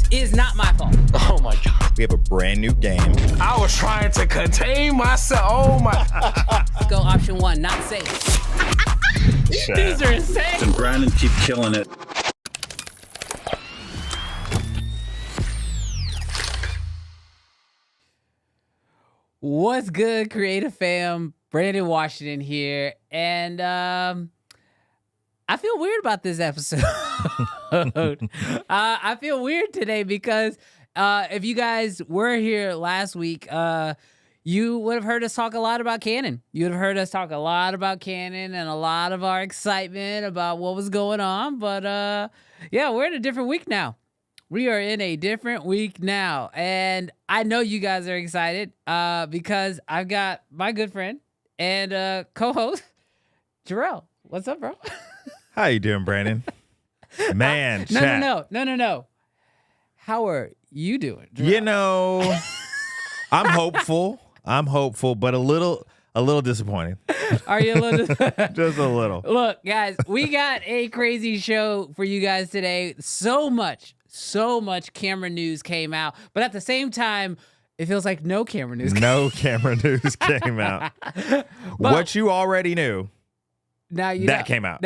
It is not my fault. Oh my God. We have a brand new game. I was trying to contain myself. Oh my. Let's go option 1, not safe. These are insane. And Brandon keep killing it. What's good, Creative Fam? Brandon Washington here, and I feel weird about this episode. I feel weird today because if you guys were here last week, you would have heard us talk a lot about Canon. You would have heard us talk a lot about Canon and a lot of our excitement about what was going on. But yeah, we're in a different week now. We are in a different week now, and I know you guys are excited because I've got my good friend and co-host, Jarrell. What's up, bro? How you doing, Brandon? Man, chat. No. How are you doing, Jarrell? You know, I'm hopeful, but a little disappointed. Are you a little Just a little. Look, guys, we got a crazy show for you guys today. So much camera news came out, but at the same time, it feels like no camera news came out. What you already knew. Now came out.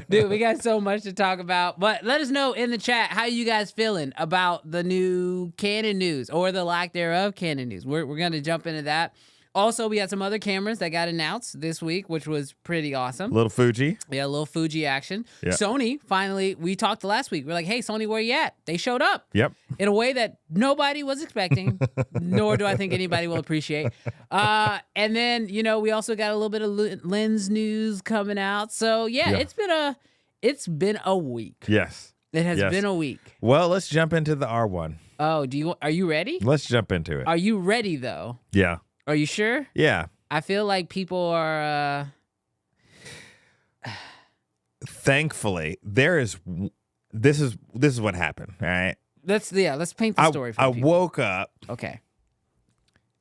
Dude, we got so much to talk about. But let us know in the chat how you guys feeling about the new Canon news or the lack thereof Canon news. We're going to jump into that. Also, we had some other cameras that got announced this week, which was pretty awesome. Little Fuji. Yeah, a little Fuji action. Yeah. Sony, finally, we talked last week. We're like, hey, Sony, where you at? They showed up. Yep. In a way that nobody was expecting, nor do I think anybody will appreciate. And then, we also got a little bit of lens news coming out. So, yeah. It's been a week. Yes. It has been a week. Well, let's jump into the R1. Oh, are you ready? Let's jump into it. Are you ready, though? Yeah. Are you sure? Yeah. I feel like people are... Thankfully, this is what happened, all right? Let's paint the story for I people. woke up Okay.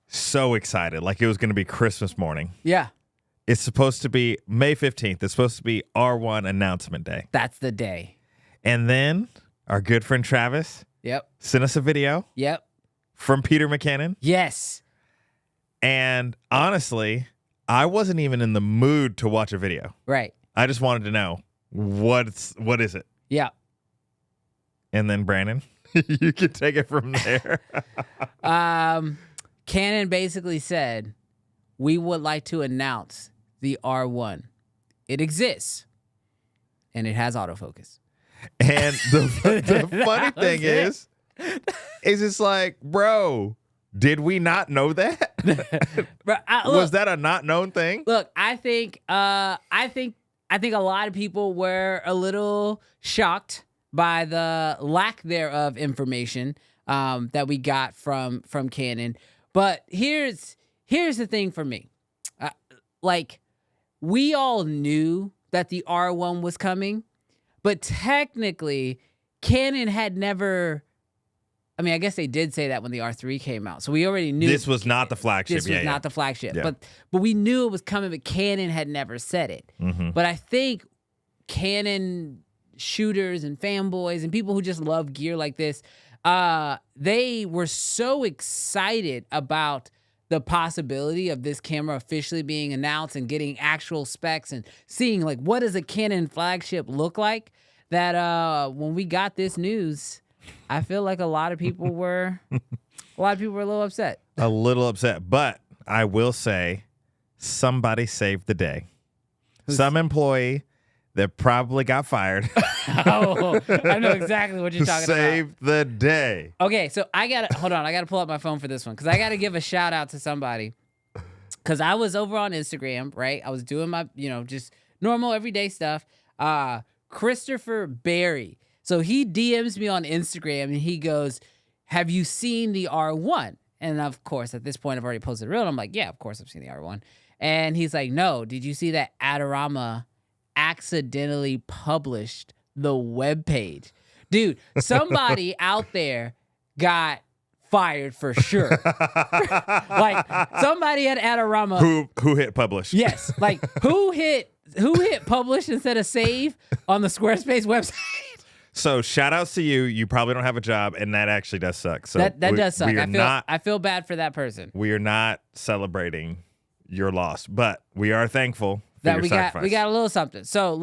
so excited, like it was going to be Christmas morning. Yeah. It's supposed to be May 15th. It's supposed to be R1 announcement day. That's the day. And then our good friend Travis sent us a video from Peter McKinnon. Yes. And honestly, I wasn't even in the mood to watch a video. Right. I just wanted to know what is it? Yeah. And then Brandon, you can take it from there. Canon basically said, we would like to announce the R1. It exists, and it has autofocus. And the funny thing is it's like, bro, did we not know that? Bro, was that a not known thing? Look, I think a lot of people were a little shocked by the lack thereof information that we got from Canon. But here's the thing for me. We all knew that the R1 was coming, but technically Canon had never... I mean, I guess they did say that when the R3 came out. So we already knew... This was not the flagship. This was not the flagship. Yeah. But we knew it was coming, but Canon had never said it. Mm-hmm. But I think Canon shooters and fanboys and people who just love gear like this, they were so excited about the possibility of this camera officially being announced and getting actual specs and seeing, like, what does a Canon flagship look like, that when we got this news... I feel like a lot of people were a little upset. A little upset. But I will say somebody saved the day. Some employee that probably got fired. Oh, I know exactly what you're talking saved the day. Okay, so I got to pull up my phone for this one because I got to give a shout out to somebody. Because I was over on Instagram, right? I was doing my, just normal everyday stuff. Christopher Berry. So he DMs me on Instagram and he goes, have you seen the R1? And of course, at this point, I've already posted a reel. And I'm like, yeah, of course I've seen the R1. And he's like, no, did you see that Adorama accidentally published the webpage? Dude, somebody out there got fired for sure. Like, somebody at Adorama. Who hit publish? Yes. Like, who hit publish instead of save on the Squarespace website? So shout outs to you. You probably don't have a job, and that actually does suck. So that does suck. We are I feel bad for that person. We are not celebrating your loss, but we are thankful for That your we sacrifice. got a little something. So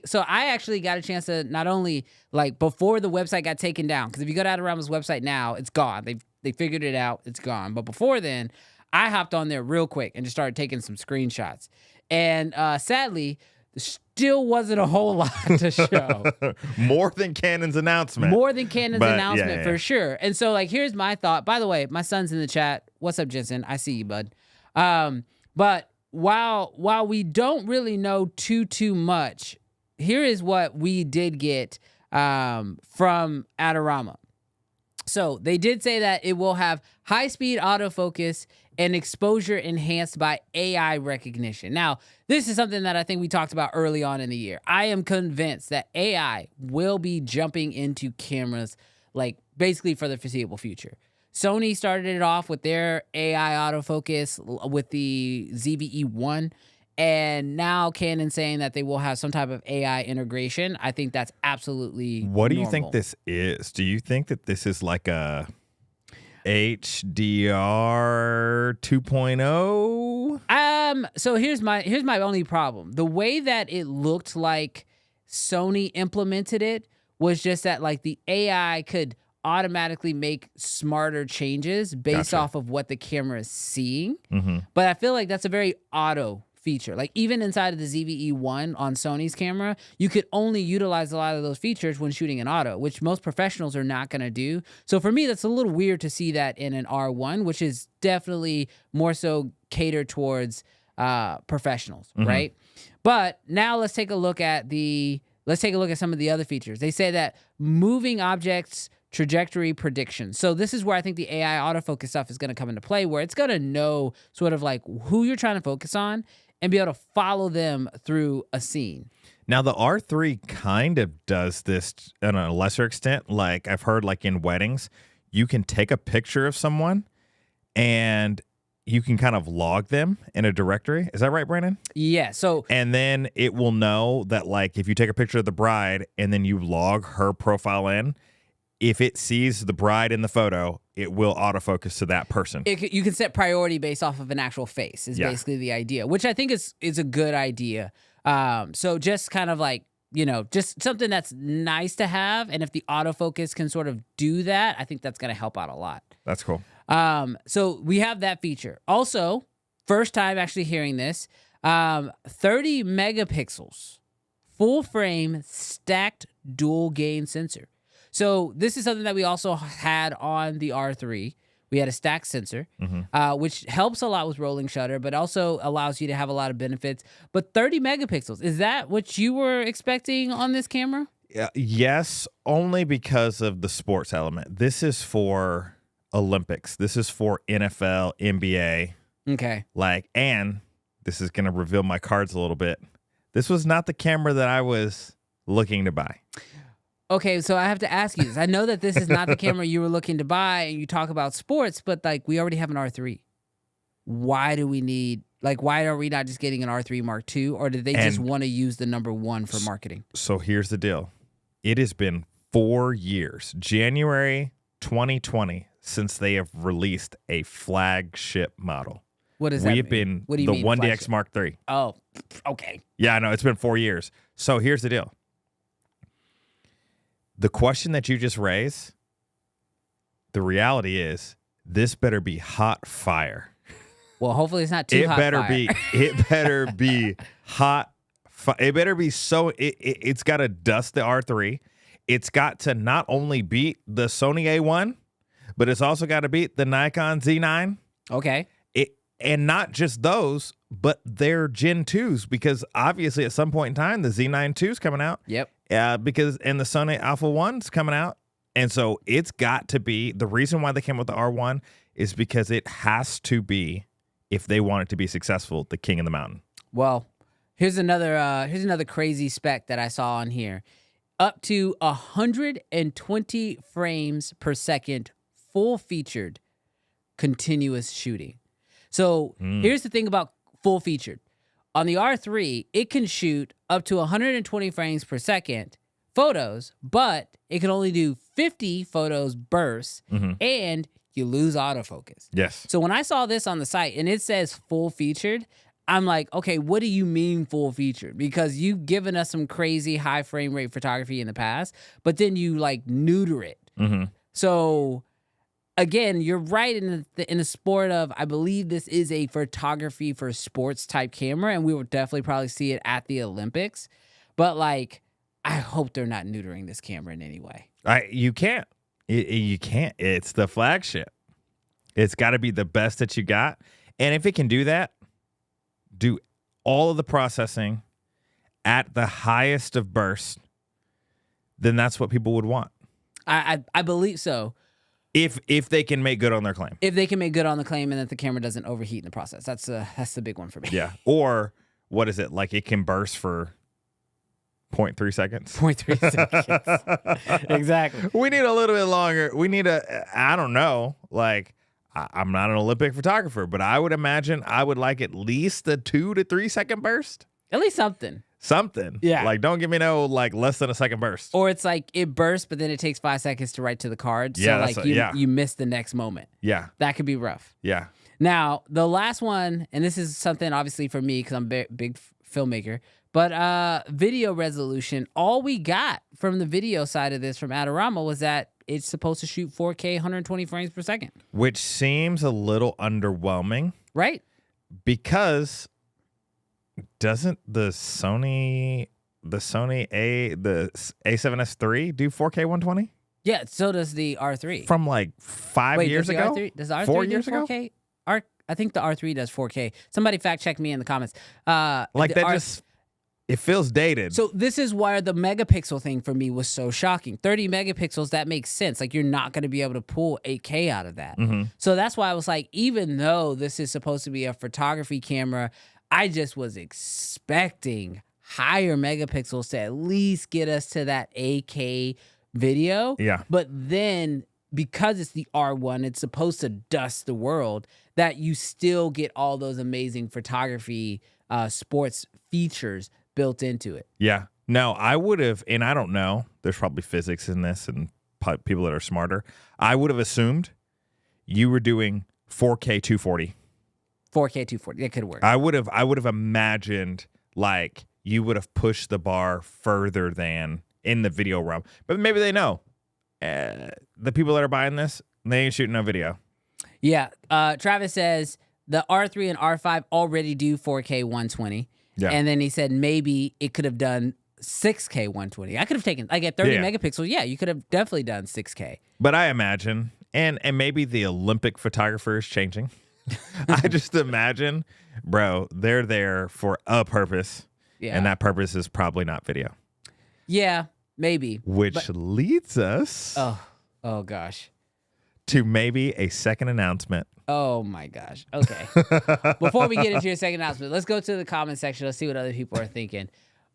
so I actually got a chance to not only like before the website got taken down, because if you go to Adorama's website now, it's gone. They figured it out, it's gone. But before then, I hopped on there real quick and just started taking some screenshots. And sadly, there still wasn't a whole lot to show. More than Canon's announcement. For sure. And so, like, here's my thought. By the way, my son's in the chat. What's up, Jensen? I see you, bud. But while we don't really know too much, here is what we did get from Adorama. So they did say that it will have high-speed autofocus and exposure enhanced by AI recognition. Now, this is something that I think we talked about early on in the year. I am convinced that AI will be jumping into cameras, like, basically for the foreseeable future. Sony started it off with their AI autofocus with the ZVE1, and now Canon saying that they will have some type of AI integration. I think that's absolutely What do you normal. think this is? Do you think that this is like a HDR 2.0? So here's my only problem. The way that it looked like Sony implemented it was just that, like, the AI could automatically make smarter changes based off of what the camera is seeing. Mm-hmm. But I feel like that's a very auto feature. Like, even inside of the ZVE1 on Sony's camera, you could only utilize a lot of those features when shooting in auto, which most professionals are not going to do. So for me, that's a little weird to see that in an R1, which is definitely more so catered towards professionals, right? But now let's take a look at some of the other features. They say that moving objects trajectory prediction. So this is where I think the AI autofocus stuff is going to come into play, where it's going to know sort of like who you're trying to focus on and be able to follow them through a scene. Now, the R3 kind of does this on a lesser extent. Like, I've heard, like, in weddings, you can take a picture of someone and you can kind of log them in a directory. Is that right, Brandon? Yeah. So, and then it will know that, like, if you take a picture of the bride and then you log her profile in, if it sees the bride in the photo, it will autofocus to that person. You can set priority based off of an actual face is basically the idea, which I think is a good idea. So just kind of like, just something that's nice to have. And if the autofocus can sort of do that, I think that's going to help out a lot. That's cool. So we have that feature. Also, first time actually hearing this, 30 megapixels, full frame, stacked dual gain sensor. So this is something that we also had on the R3. We had a stacked sensor, which helps a lot with rolling shutter, but also allows you to have a lot of benefits. But 30 megapixels, is that what you were expecting on this camera? Yes, only because of the sports element. This is for Olympics. This is for NFL, NBA. Okay. And this is going to reveal my cards a little bit. This was not the camera that I was looking to buy. Okay, so I have to ask you this. I know that this is not the camera you were looking to buy, and you talk about sports, but, like, we already have an R3. Why are we not just getting an R3 Mark II, or did they just want to use the number one for marketing? So here's the deal. It has been 4 years, January 2020, since they have released a flagship model. What does that mean? We have been what do you the mean, 1DX flagship? Mark III. Oh, okay. Yeah, I know. It's been 4 years. So here's the deal. The question that you just raised, the reality is this better be hot fire. Well, hopefully it's not too hot fire. It better be hot. It better be so. It's got to dust the R3. It's got to not only beat the Sony A1, but it's also got to beat the Nikon Z9. Okay. And not just those, but their Gen 2s, because obviously at some point in time, the Z9 2 is coming out. Yep. And the Sony Alpha 1's coming out. And so it's got to be, the reason why they came with the R1 is because it has to be, if they want it to be successful, the king of the mountain. Well, here's another crazy spec that I saw on here. Up to 120 frames per second, full featured, continuous shooting. So here's the thing about full featured. On the R3, it can shoot up to 120 frames per second, photos, but it can only do 50 photos bursts, and you lose autofocus. Yes. So when I saw this on the site and it says full featured, I'm like, okay, what do you mean full featured? Because you've given us some crazy high frame rate photography in the past, but then you like neuter it. So again, you're right in the sport of, I believe this is a photography for sports type camera, and we will definitely probably see it at the Olympics. But like, I hope they're not neutering this camera in any way. You can't. You can't. It's the flagship. It's got to be the best that you got. And if it can do that, do all of the processing at the highest of burst, then that's what people would want. I believe so. If they can make good on their claim. If they can make good on the claim and that the camera doesn't overheat in the process. That's the big one for me. Yeah. Or what is it? Like it can burst for 0.3 seconds. 0.3 seconds. Exactly. We need a little bit longer. We need I don't know. Like, I'm not an Olympic photographer, but I would imagine I would like at least a 2 to 3 second burst. At least something. Something. Yeah. Like, don't give me no, like, less than a second burst. Or it's like it bursts, but then it takes 5 seconds to write to the card. So, Yeah, like, you miss the next moment. Yeah. That could be rough. Yeah. Now, the last one, and this is something obviously for me because I'm a big filmmaker, but video resolution, all we got from the video side of this from Adorama was that it's supposed to shoot 4K 120 frames per second. Which seems a little underwhelming. Right? Because doesn't the Sony A7S III do 4K 120? Yeah, so does the R3. From like 5 years does ago? Does the R3 4 do years 4K? ago? I think the R3 does 4K. Somebody fact check me in the comments. It feels dated. So this is why the megapixel thing for me was so shocking. 30 megapixels, that makes sense. Like, you're not going to be able to pull 8K out of that. So that's why I was like, even though this is supposed to be a photography camera, I just was expecting higher megapixels to at least get us to that 8K video. Yeah. But then, because it's the R1, it's supposed to dust the world, that you still get all those amazing photography, sports features built into it. Yeah. No, I would have, and I don't know, there's probably physics in this and people that are smarter. I would have assumed you were doing 4K 240. 4K 240. That could work. I would have imagined like you would have pushed the bar further than in the video realm. But maybe they know. The people that are buying this, they ain't shooting no video. Yeah. Travis says the R3 and R5 already do 4K 120. Yeah. And then he said maybe it could have done 6K 120. I could have taken, like, at 30 megapixels, yeah, you could have definitely done 6K. But I imagine, and maybe the Olympic photographer is changing. I just imagine, bro, they're there for a purpose. Yeah. And that purpose is probably not video. Yeah, maybe. Which leads us Oh gosh. to maybe a second announcement. Oh my gosh. Okay. Before we get into your second announcement, let's go to the comment section. Let's see what other people are thinking.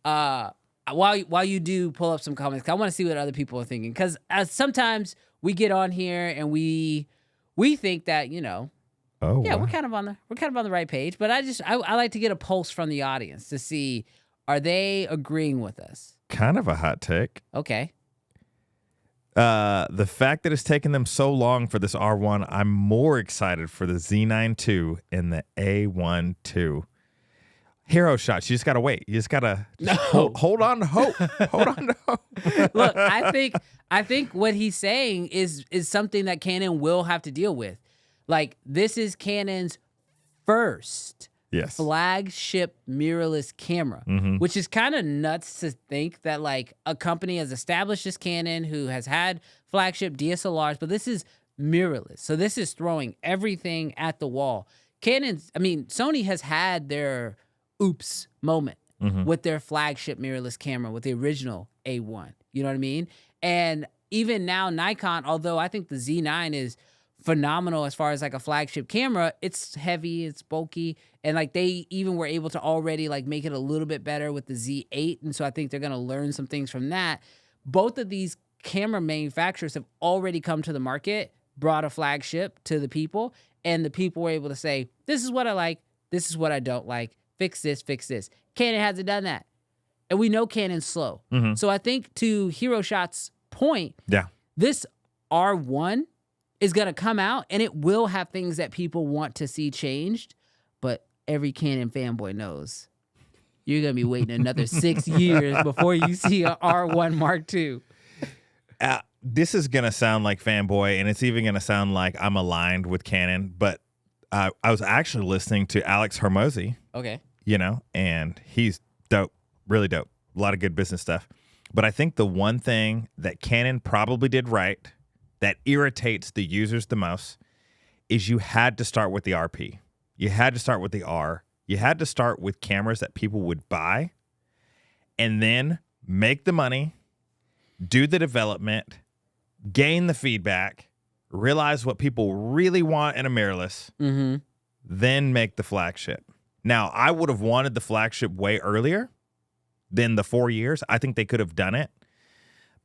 While you do pull up some comments, I want to see what other people are thinking, because sometimes we get on here and we think that, you know, Oh, yeah, wow. we're kind of on the right page, but I like to get a pulse from the audience to see, are they agreeing with us? Kind of a hot take. Okay. The fact that it's taken them so long for this R1, I'm more excited for the Z9 II and the A1 II. Hero shots. You just gotta wait. You just gotta hold on to hope. Hold on to hope. Look, I think what he's saying is something that Canon will have to deal with. Like, this is Canon's first flagship mirrorless camera, which is kind of nuts to think that, like, a company as established as Canon, who has had flagship DSLRs, but this is mirrorless. So this is throwing everything at the wall. Sony has had their oops moment with their flagship mirrorless camera with the original A1. You know what I mean? And even now, Nikon, although I think the Z9 is phenomenal as far as like a flagship camera, it's heavy, it's bulky, and like they even were able to already like make it a little bit better with the Z8, and so I think they're going to learn some things from that. Both of these camera manufacturers have already come to the market, brought a flagship to the people, and the people were able to say, this is what I like, this is what I don't like, fix this, fix this. Canon hasn't done that. and we know Canon's slow. So I think to Hero Shot's point, this R1 is going to come out and it will have things that people want to see changed, but every Canon fanboy knows you're going to be waiting another 6 years before you see an R1 Mark II. This is going to sound like fanboy, and it's even going to sound like I'm aligned with Canon, but I was actually listening to Alex Hormozy. Okay. And he's dope, really dope. A lot of good business stuff. But I think the one thing that Canon probably did right that irritates the users the most is you had to start with the RP. You had to start with the R. You had to start with cameras that people would buy and then make the money, do the development, gain the feedback, realize what people really want in a mirrorless, then make the flagship. Now, I would have wanted the flagship way earlier than the 4 years. I think they could have done it.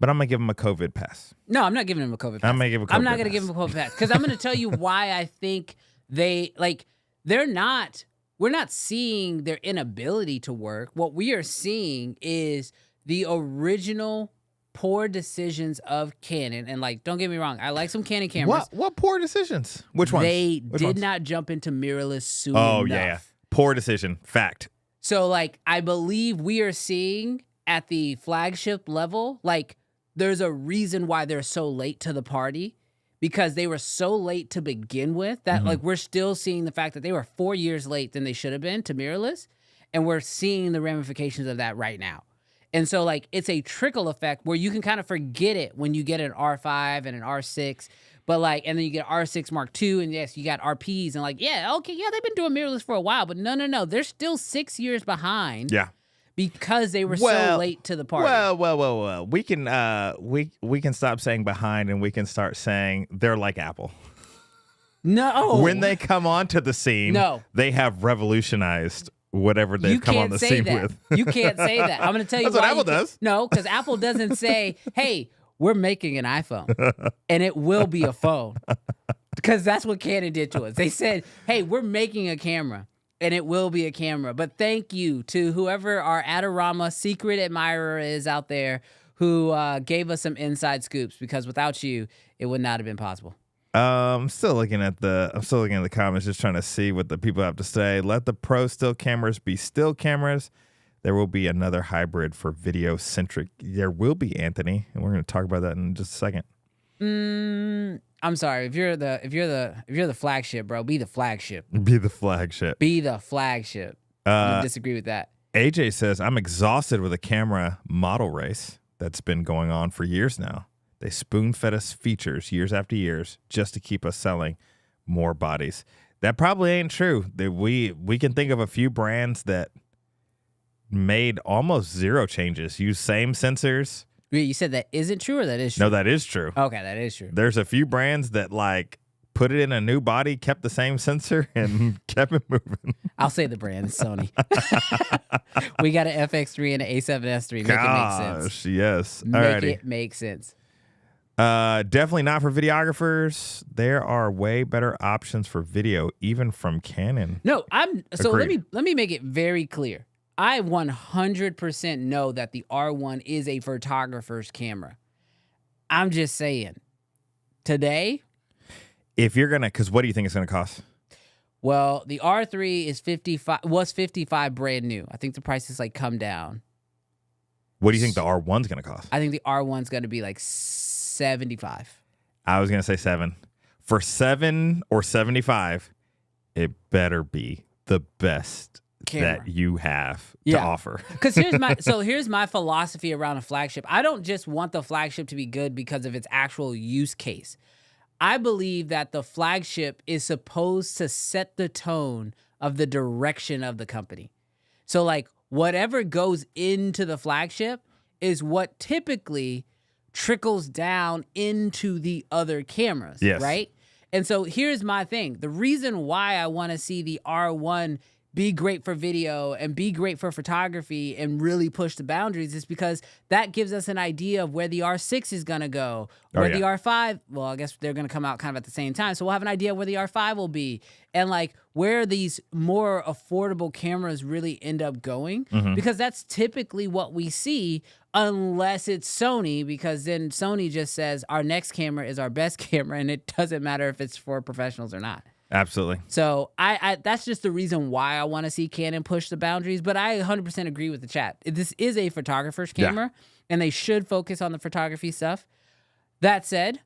But I'm going to give him a COVID pass. No, I'm not giving him a COVID pass. I'm going to give him a COVID pass. I'm not going to give him a COVID pass because I'm going to tell you why I think we're not seeing their inability to work. What we are seeing is the original poor decisions of Canon. And don't get me wrong, I like some Canon cameras. What poor decisions? Which ones? They did not jump into mirrorless soon enough. enough. Yeah. Poor decision. Fact. So I believe we are seeing at the flagship level, there's a reason why they're so late to the party because they were so late to begin with that we're still seeing the fact that they were 4 years late than they should have been to mirrorless. And we're seeing the ramifications of that right now. And so it's a trickle effect where you can kind of forget it when you get an R5 and an R6, but and then you get R6 Mark II, and yes, you got RPs and they've been doing mirrorless for a while, but no, they're still 6 years behind. Yeah. Because they were so late to the party. Well. We can stop saying behind and we can start saying they're like Apple. No. When they come onto the scene, they have revolutionized whatever they've come on the scene with. You can't say that. I'm going to tell you That's what Apple does. No, because Apple doesn't say, hey, we're making an iPhone and it will be a phone. Because that's what Canon did to us. They said, hey, we're making a camera. And it will be a camera. But thank you to whoever our Adorama secret admirer is out there who gave us some inside scoops because without you, it would not have been possible. I'm still looking at the comments, just trying to see what the people have to say. Let the pro still cameras be still cameras. There will be another hybrid for video centric. There will be, Anthony, and we're going to talk about that in just a second. I'm sorry. If you're the flagship, bro, be the flagship. Be the flagship. Be the flagship. I'm gonna disagree with that. AJ says, I'm exhausted with a camera model race that's been going on for years now. They spoon-fed us features years after years just to keep us selling more bodies. That probably ain't true. We can think of a few brands that made almost zero changes, use same sensors. Wait, you said that isn't true or that is true? No, that is true. Okay, that is true. There's a few brands that put it in a new body, kept the same sensor, and kept it moving. I'll say the brand, Sony. We got an FX3 and an A7S3. Make it make sense. Yes. Make it make sense. Definitely not for videographers. There are way better options for video, even from Canon. No, let me make it very clear. I 100% know that the R1 is a photographer's camera. I'm just saying, today, if you're gonna, because what do you think it's gonna cost? Well, the R3 is was 55 brand new. I think the price has come down. What do you think the R1's gonna cost? I think the R1's gonna be 75. I was gonna say 7. For 7 or 75, it better be the best camera that you have to offer. Because here's my philosophy around a flagship. I don't just want the flagship to be good because of its actual use case. I believe that the flagship is supposed to set the tone of the direction of the company. So whatever goes into the flagship is what typically trickles down into the other cameras, right? And so here's my thing. The reason why I want to see the R1 be great for video and be great for photography and really push the boundaries is because that gives us an idea of where the R6 is going to go, where the R5, well, I guess they're going to come out kind of at the same time. So we'll have an idea where the R5 will be and like where these more affordable cameras really end up going, because that's typically what we see unless it's Sony, because then Sony just says our next camera is our best camera and it doesn't matter if it's for professionals or not. Absolutely. So I that's just the reason why I want to see Canon push the boundaries. But I 100% agree with the chat. This is a photographer's camera, and they should focus on the photography stuff. That said,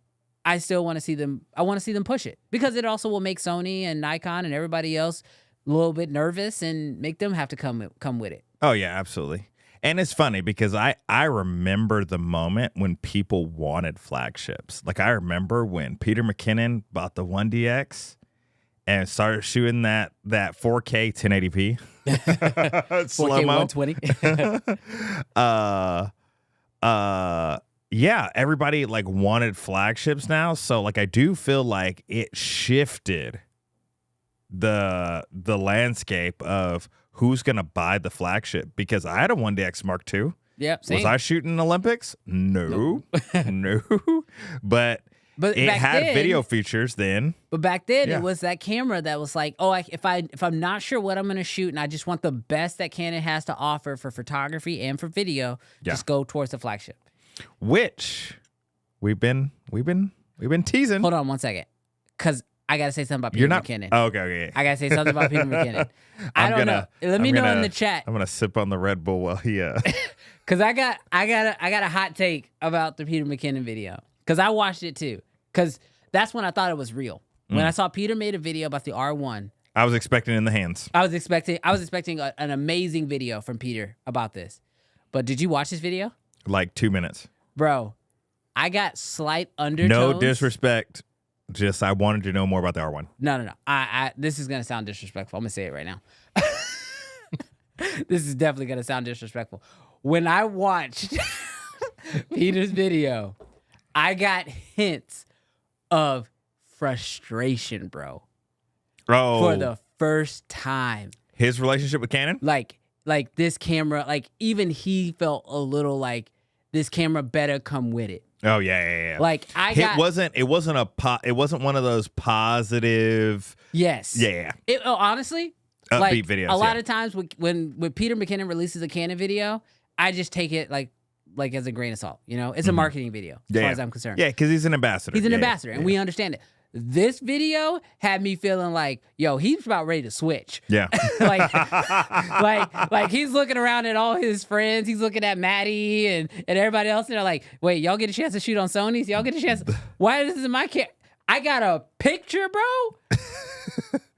I still want to see them. I want to see them push it because it also will make Sony and Nikon and everybody else a little bit nervous and make them have to come with it. Oh yeah, absolutely. And it's funny because I remember the moment when people wanted flagships. Like I remember when Peter McKinnon bought the 1DX. And started shooting that 4K 1080p slow mo 120. Yeah, everybody like wanted flagships now. So like I do feel like it shifted the landscape of who's gonna buy the flagship, because I had a 1DX Mark II. Yep. Same. Was I shooting Olympics? No. No. But it had video features then. But back then, it was that camera that was like, oh, if I'm not sure what I'm going to shoot and I just want the best that Canon has to offer for photography and for video, just go towards the flagship. Which we've been teasing. Hold on one second, because I got to say something about Peter McKinnon. Oh, okay. I got to say something about Peter McKinnon. I don't know. Let me know in the chat. I'm gonna sip on the Red Bull while he. Because I got a hot take about the Peter McKinnon video, because I watched it too. Because that's when I thought it was real. When I saw Peter made a video about the R1, I was expecting in the hands. I was expecting an amazing video from Peter about this. But did you watch this video? Like 2 minutes. Bro, I got slight undertones. No disrespect. Just I wanted to know more about the R1. No. I this is gonna sound disrespectful. I'm gonna say it right now. This is definitely gonna sound disrespectful. When I watched Peter's video, I got hints of frustration, bro. Oh. For the first time. His relationship with Canon? Like this camera, like even he felt a little like this camera better come with it. Oh yeah. Like it wasn't one of those positive. Yes. Yeah. Honestly, upbeat like videos. A lot of times when Peter McKinnon releases a Canon video, I just take it like as a grain of salt. You know, it's a marketing video as far as I'm concerned. Yeah, because he's an ambassador. He's an ambassador, and we understand it. This video had me feeling like, yo, he's about ready to switch. Yeah. like he's looking around at all his friends. He's looking at Maddie and everybody else, and they're like, wait, y'all get a chance to shoot on Sony's? Y'all get a chance? Why this is my camera? I got a picture, bro.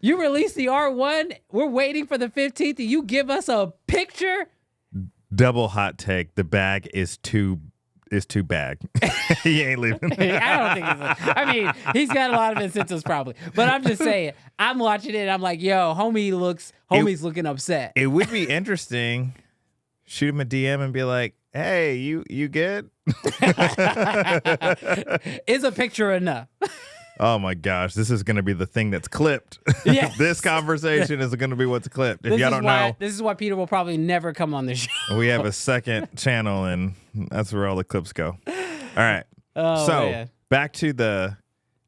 You released the R1. We're waiting for the 15th, and you give us a picture? Double hot take. The bag is too bag. He ain't leaving. I don't think he's got a lot of incentives probably. But I'm just saying, I'm watching it and I'm like, yo, homie's looking upset. It would be interesting. Shoot him a DM and be like, hey, you good? Is a picture enough? Oh my gosh, this is going to be the thing that's clipped. Yes. This conversation is going to be what's clipped. If y'all don't know, this is why Peter will probably never come on the show. We have a second channel, and that's where all the clips go. All right. Oh, so man. Back to the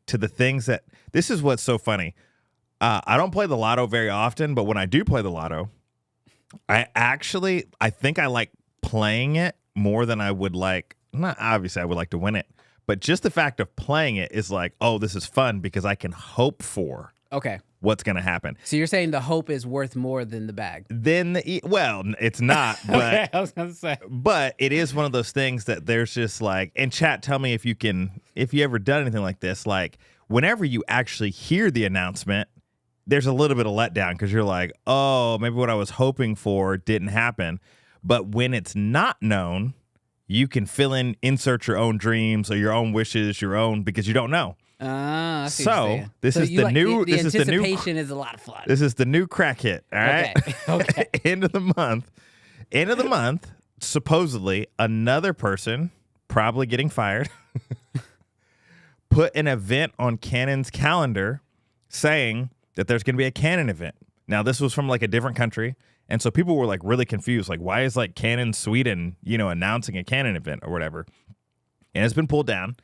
things that this is what's so funny. I don't play the lotto very often, but when I do play the lotto, I think I like playing it more than I would like. Not obviously, I would like to win it. But just the fact of playing it is like, oh, this is fun because I can hope for what's going to happen. So you're saying the hope is worth more than the bag? Well, it's not. But okay, I was going to say. But it is one of those things that there's just like, and chat, tell me if you ever done anything like this. Like whenever you actually hear the announcement, there's a little bit of letdown because you're like, oh, maybe what I was hoping for didn't happen. But when it's not known, you can insert your own dreams or your own wishes, because you don't know. I see so this is the new. The anticipation is a lot of fun. This is the new crack hit. All right. Okay. End of the month. Supposedly, another person, probably getting fired, put an event on Canon's calendar, saying that there's going to be a Canon event. Now, this was from like a different country. And so people were like really confused. Like, why is like Canon Sweden, announcing a Canon event or whatever? And it's been pulled down.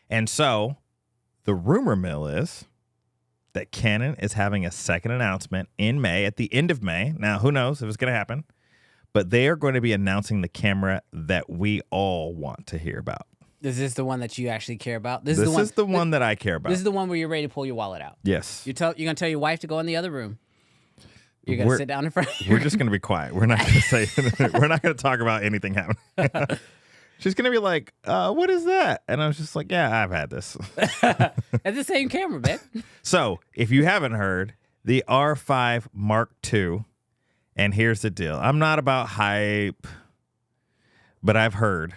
And so the rumor mill is that Canon is having a second announcement in May, at the end of May. Now, who knows if it's going to happen? But they are going to be announcing the camera that we all want to hear about. Is this the one that you actually care about? This is the one that I care about. This is the one where you're ready to pull your wallet out. Yes. You're going to tell your wife to go in the other room. You're going to sit down in front. We're just going to be quiet. We're not going to say. We're not going to talk about anything happening. She's going to be like, what is that? And I was just like, yeah, I've had this. It's the same camera, man. So if you haven't heard, the R5 Mark II, and here's the deal. I'm not about hype, but I've heard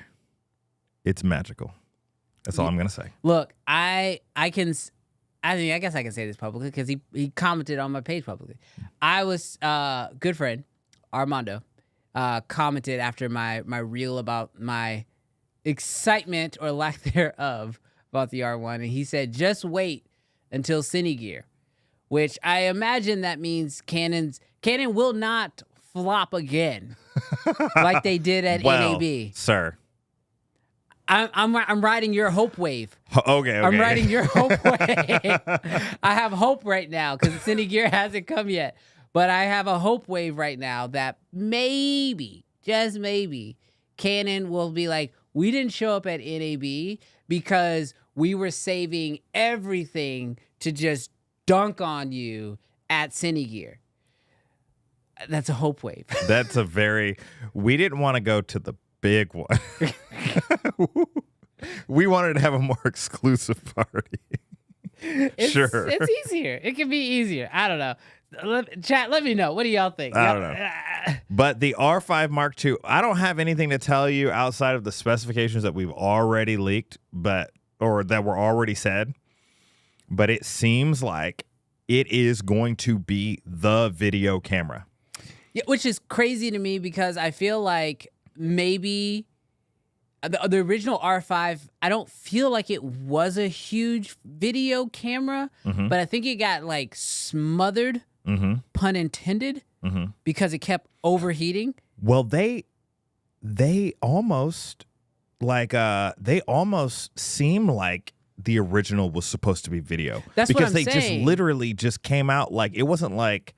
it's magical. That's all I'm going to say. Look, I guess I can say this publicly because he commented on my page publicly. I was good friend Armando commented after my reel about my excitement or lack thereof about the R1, and he said, just wait until Cine Gear, which I imagine that means Canon will not flop again like they did at NAB. Sir. I'm riding your hope wave. Okay. I'm riding your hope wave. I have hope right now because Cine Gear hasn't come yet. But I have a hope wave right now that maybe, just maybe, Canon will be like, we didn't show up at NAB because we were saving everything to just dunk on you at Cine Gear. That's a hope wave. We didn't want to go to the big one. We wanted to have a more exclusive party. Sure. It's easier. It can be easier. I don't know. Chat, let me know. What do y'all think? I don't know. But the R5 Mark II, I don't have anything to tell you outside of the specifications that we've already leaked, or that were already said. But it seems like it is going to be the video camera. Yeah, which is crazy to me because I feel like maybe the original R5, I don't feel like it was a huge video camera, but I think it got like smothered, pun intended, because it kept overheating. Well, they almost seem like the original was supposed to be video. That's because what I'm they saying. Just literally just came out like, it wasn't like,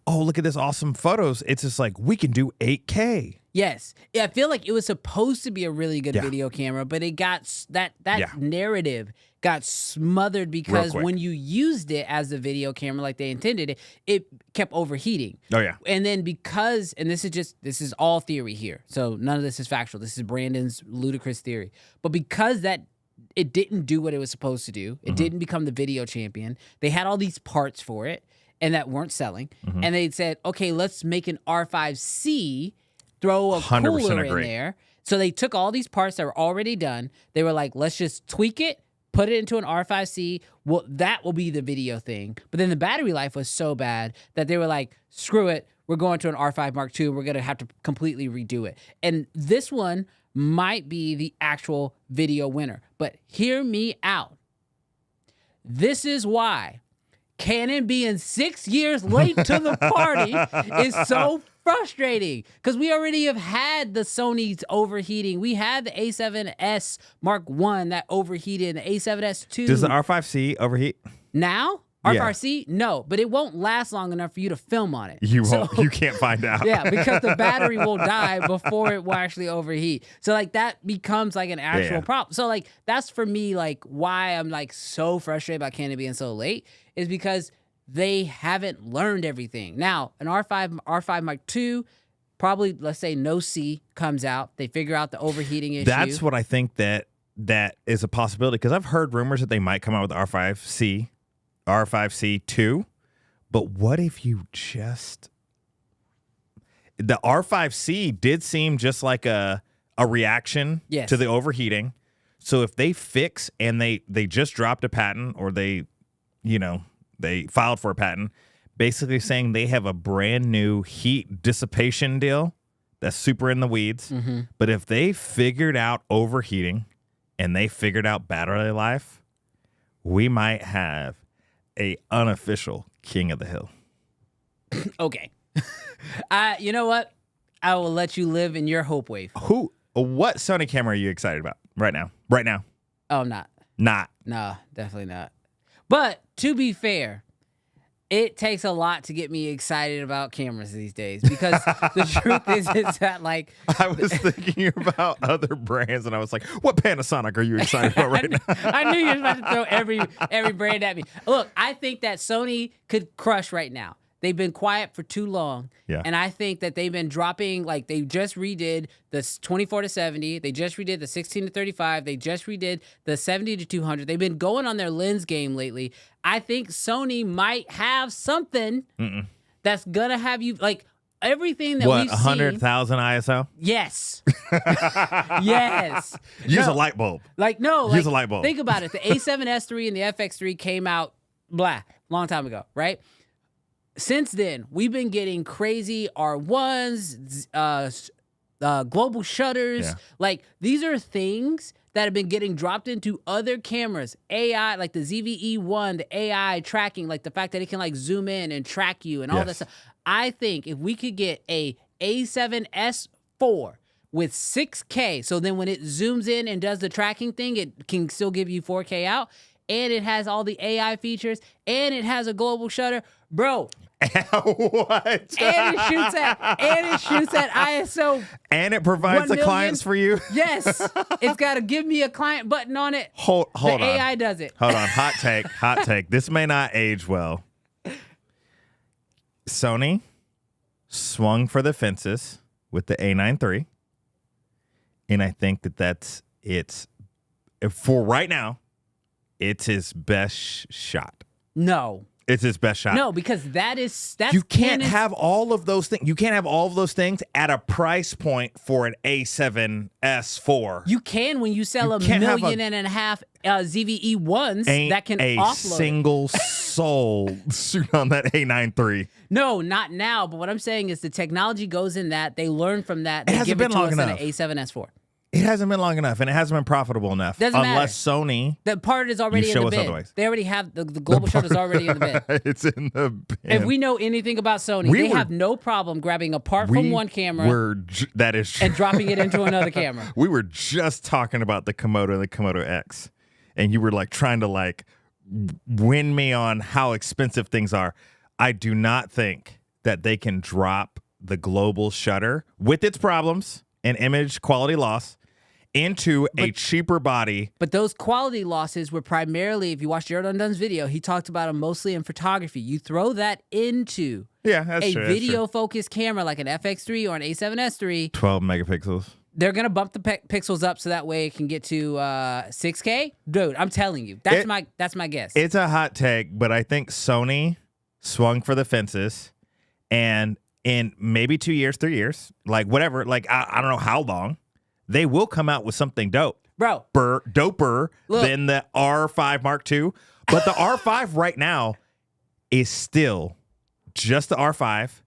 oh, look at this awesome photos. It's just like, we can do 8K. Yes. Yeah, I feel like it was supposed to be a really good video camera, but it got that narrative got smothered because when you used it as a video camera like they intended it kept overheating. Oh yeah. And then this is all theory here. So none of this is factual. This is Brandon's ludicrous theory. But because it didn't do what it was supposed to do, it didn't become the video champion. They had all these parts for it and that weren't selling. And they said, okay, let's make an R5C, throw a cooler in there. So they took all these parts that were already done. They were like, let's just tweak it, put it into an R5C. Well, that will be the video thing. But then the battery life was so bad that they were like, screw it. We're going to an R5 Mark II. We're going to have to completely redo it. And this one might be the actual video winner. But hear me out. This is why Canon being 6 years late to the party is so frustrating, because we already have had the Sony's overheating. We had the A7S Mark I that overheated, the A7S II. Does the R5C overheat? Now? R5C? No, but it won't last long enough for you to film on it. You won't. You can't find out. Yeah, because the battery will die before it will actually overheat. So like that becomes like an actual problem. So like that's for me like why I'm like so frustrated about Canon being so late is because they haven't learned everything. Now, an R5 Mark II, probably let's say no C comes out. They figure out the overheating issue. That's what I think that is a possibility, because I've heard rumors that they might come out with R5C2, but what if you the R5C did seem just like a reaction to the overheating. So if they fix and they just dropped a patent, or they filed for a patent basically saying they have a brand new heat dissipation deal that's super in the weeds. But if they figured out overheating and they figured out battery life, we might have a unofficial king of the hill. Okay. You know what? I will let you live in your hope wave. What Sony camera are you excited about right now? Right now? Oh, I'm not. Not. No, definitely not. But to be fair, it takes a lot to get me excited about cameras these days because the truth is that like I was thinking about other brands and I was like, what Panasonic are you excited about right now? I knew you were about to throw every brand at me. Look, I think that Sony could crush right now. They've been quiet for too long. Yeah. And I think that they've been dropping, like they just redid the 24-70. They just redid the 16-35. They just redid the 70-200. They've been going on their lens game lately. I think Sony might have something that's going to have you, like everything that we've seen. 100,000 ISO? Yes. Yes. Use a light bulb. Like, no. Use a light bulb. Think about it. The A7S III and the FX3 came out, long time ago, right? Since then, we've been getting crazy R1s, global shutters. Yeah. Like, these are things that have been getting dropped into other cameras. AI, like the ZVE1, the AI tracking, like the fact that it can like zoom in and track you and all that stuff. I think if we could get a A7S IV with 6K, so then when it zooms in and does the tracking thing, it can still give you 4K out, and it has all the AI features, and it has a global shutter, bro. What? And it shoots at ISO. And it provides the clients for you? Yes. It's got a give me a client button on it. Hold on. AI does it. Hold on. Hot take. This may not age well. Sony swung for the fences with the A9 III. And I think that's for right now, it's his best shot. No. It's his best shot. No, because that's you can't have all of those things. You can't have all of those things at a price point for an A7S4. You can when you sell a million and a half ZVE ones that can a offload. Single soul shoot on that A9 III. No, not now. But what I'm saying is the technology goes in that. They learn from that. They hasn't been long enough. An A7S4. It hasn't been long enough, and it hasn't been profitable enough. Doesn't unless matter. Sony. The part is already in the bid. Otherwise. They already have the global shutter's already in the bid. It's in the bid. If we know anything about Sony, they have no problem grabbing a part from one camera that is true. and dropping it into another camera. We were just talking about the Komodo and the Komodo X, and you were like trying to like win me on how expensive things are. I do not think that they can drop the global shutter with its problems and image quality loss into a cheaper body. But those quality losses were primarily, if you watch Jared Undun's video, he talked about them mostly in photography. You throw that into a video-focused camera like an FX3 or an A7S III. 12 megapixels. They're going to bump the pixels up so that way it can get to 6K. Dude, I'm telling you. That's my guess. It's a hot take, but I think Sony swung for the fences, and in maybe 2 years, 3 years, like whatever, like I don't know how long, they will come out with something dope. Bro. Doper than the R5 Mark II. But the R5 right now is still just the R5.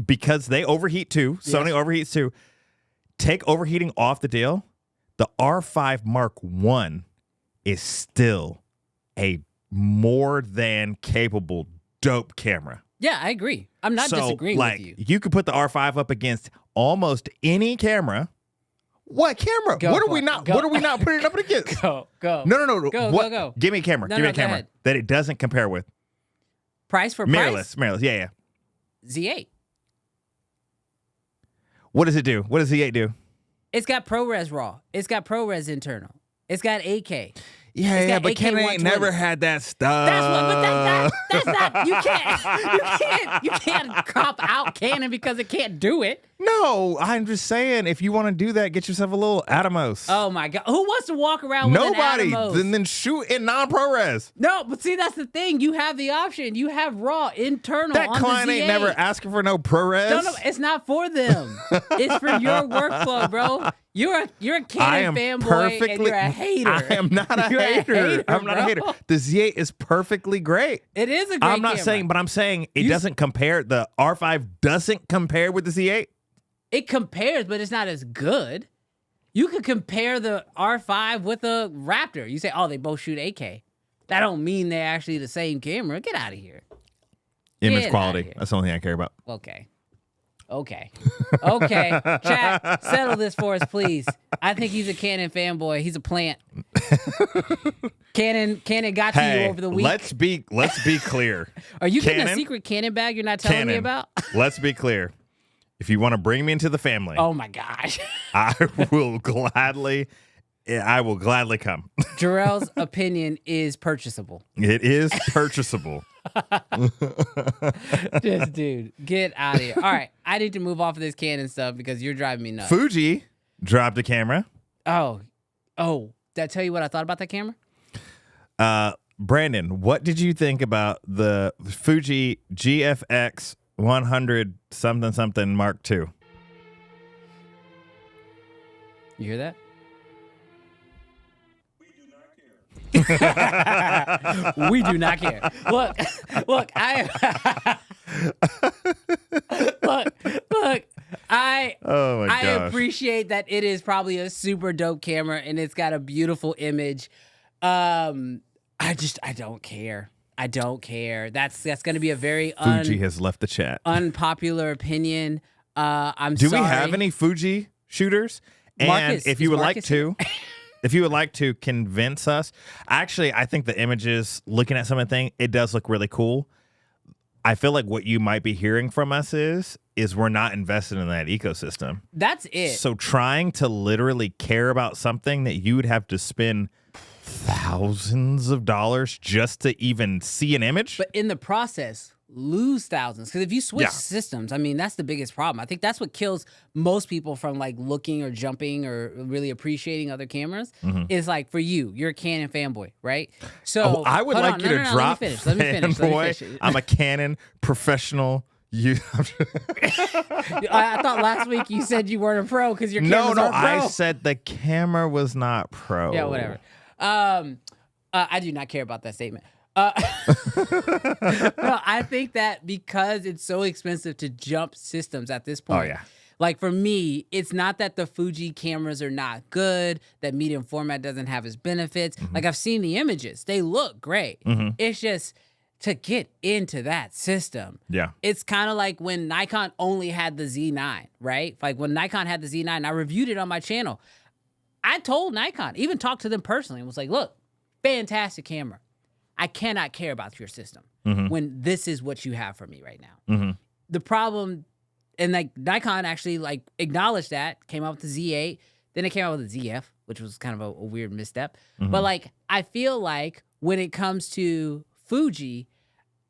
Because they overheat too. Sony overheats too. Take overheating off the deal. The R5 Mark I is still a more than capable dope camera. Yeah, I agree. I'm not disagreeing with you. You could put the R5 up against almost any camera. What camera? What are we not putting it up against? Go. No. Go. Give me a camera. Give me a camera that it doesn't compare with. Price for mirrorless. price? Mirrorless. Yeah. Z8. What does it do? What does Z8 do? It's got ProRes RAW. It's got ProRes internal. It's got 8K. Yeah, but Canon ain't never had that stuff. That's not. You can't crop out Canon because it can't do it. No, I'm just saying, if you want to do that, get yourself a little Atomos. Oh my God, who wants to walk around with an Atomos? And then shoot in non-ProRes. No, but see, that's the thing. You have the option. You have RAW internal. That on client the Z8. ain't never asking for no ProRes. No, it's not for them. It's for your workflow, bro. You're a Canon fanboy and you're a hater. I am not a hater. I'm not a hater. The Z8 is perfectly great. It is a great I'm not camera. saying, but I'm saying it doesn't compare. The R5 doesn't compare with the Z8. It compares, but it's not as good. You could compare the R5 with a Raptor. You say, oh, they both shoot 8K. That don't mean they're actually the same camera. Get out of here. Image Get quality. outta here. That's the only thing I care about. Okay. Chat, settle this for us, please. I think he's a Canon fanboy. He's a plant. Canon got to you over the week. Let's be clear. Are you getting a Canon? Secret Canon bag you're not telling me about? Let's be clear. If you want to bring me into the family, Oh my gosh. I will gladly come. Jarrell's opinion is purchasable. It is purchasable. Just, dude, get out of here. All right, I need to move off of this Canon stuff because you're driving me nuts. Fuji dropped a camera. Oh, did I tell you what I thought about that camera? Brandon, what did you think about the Fuji GFX 100 something Mark II? You hear that? We do not care. Look, look, Oh my I gosh. appreciate that it is probably a super dope camera and it's got a beautiful image. I don't care. I don't care. That's going to be a very Fuji has left the chat. unpopular opinion. I'm Do sorry. we have any Fuji shooters? And Marcus, if you is would Marcus like to, if you would like to convince us, actually, I think the images, looking at some of the thing, it does look really cool. I feel like what you might be hearing from us is we're not invested in that ecosystem. That's it. So trying to literally care about something that you would have to spend thousands of dollars just to even see an image. But in the process, lose thousands. Because if you switch systems, I mean, that's the biggest problem. I think that's what kills most people from like looking or jumping or really appreciating other cameras. Is like for you, you're a Canon fanboy, right? So I would hold like on. you No, to no, no, drop Let me finish. fanboy. I'm a Canon professional. I thought last week you said you weren't a pro because your cameras No, aren't pro. I said the camera was not pro. Yeah, whatever. I do not care about that statement. No, I think that because it's so expensive to jump systems at this point. Oh, yeah. Like for me, it's not that the Fuji cameras are not good, that medium format doesn't have its benefits. Like I've seen the images. They look great. It's just to get into that system. Yeah. It's kind of like when Nikon only had the Z9, right? Like when Nikon had the Z9, I reviewed it on my channel. I told Nikon, even talked to them personally and was like, look, fantastic camera. I cannot care about your system when this is what you have for me right now. The problem, and like Nikon actually like acknowledged that, came out with the Z8, then it came out with the ZF, which was kind of a weird misstep. But like, I feel like when it comes to Fuji,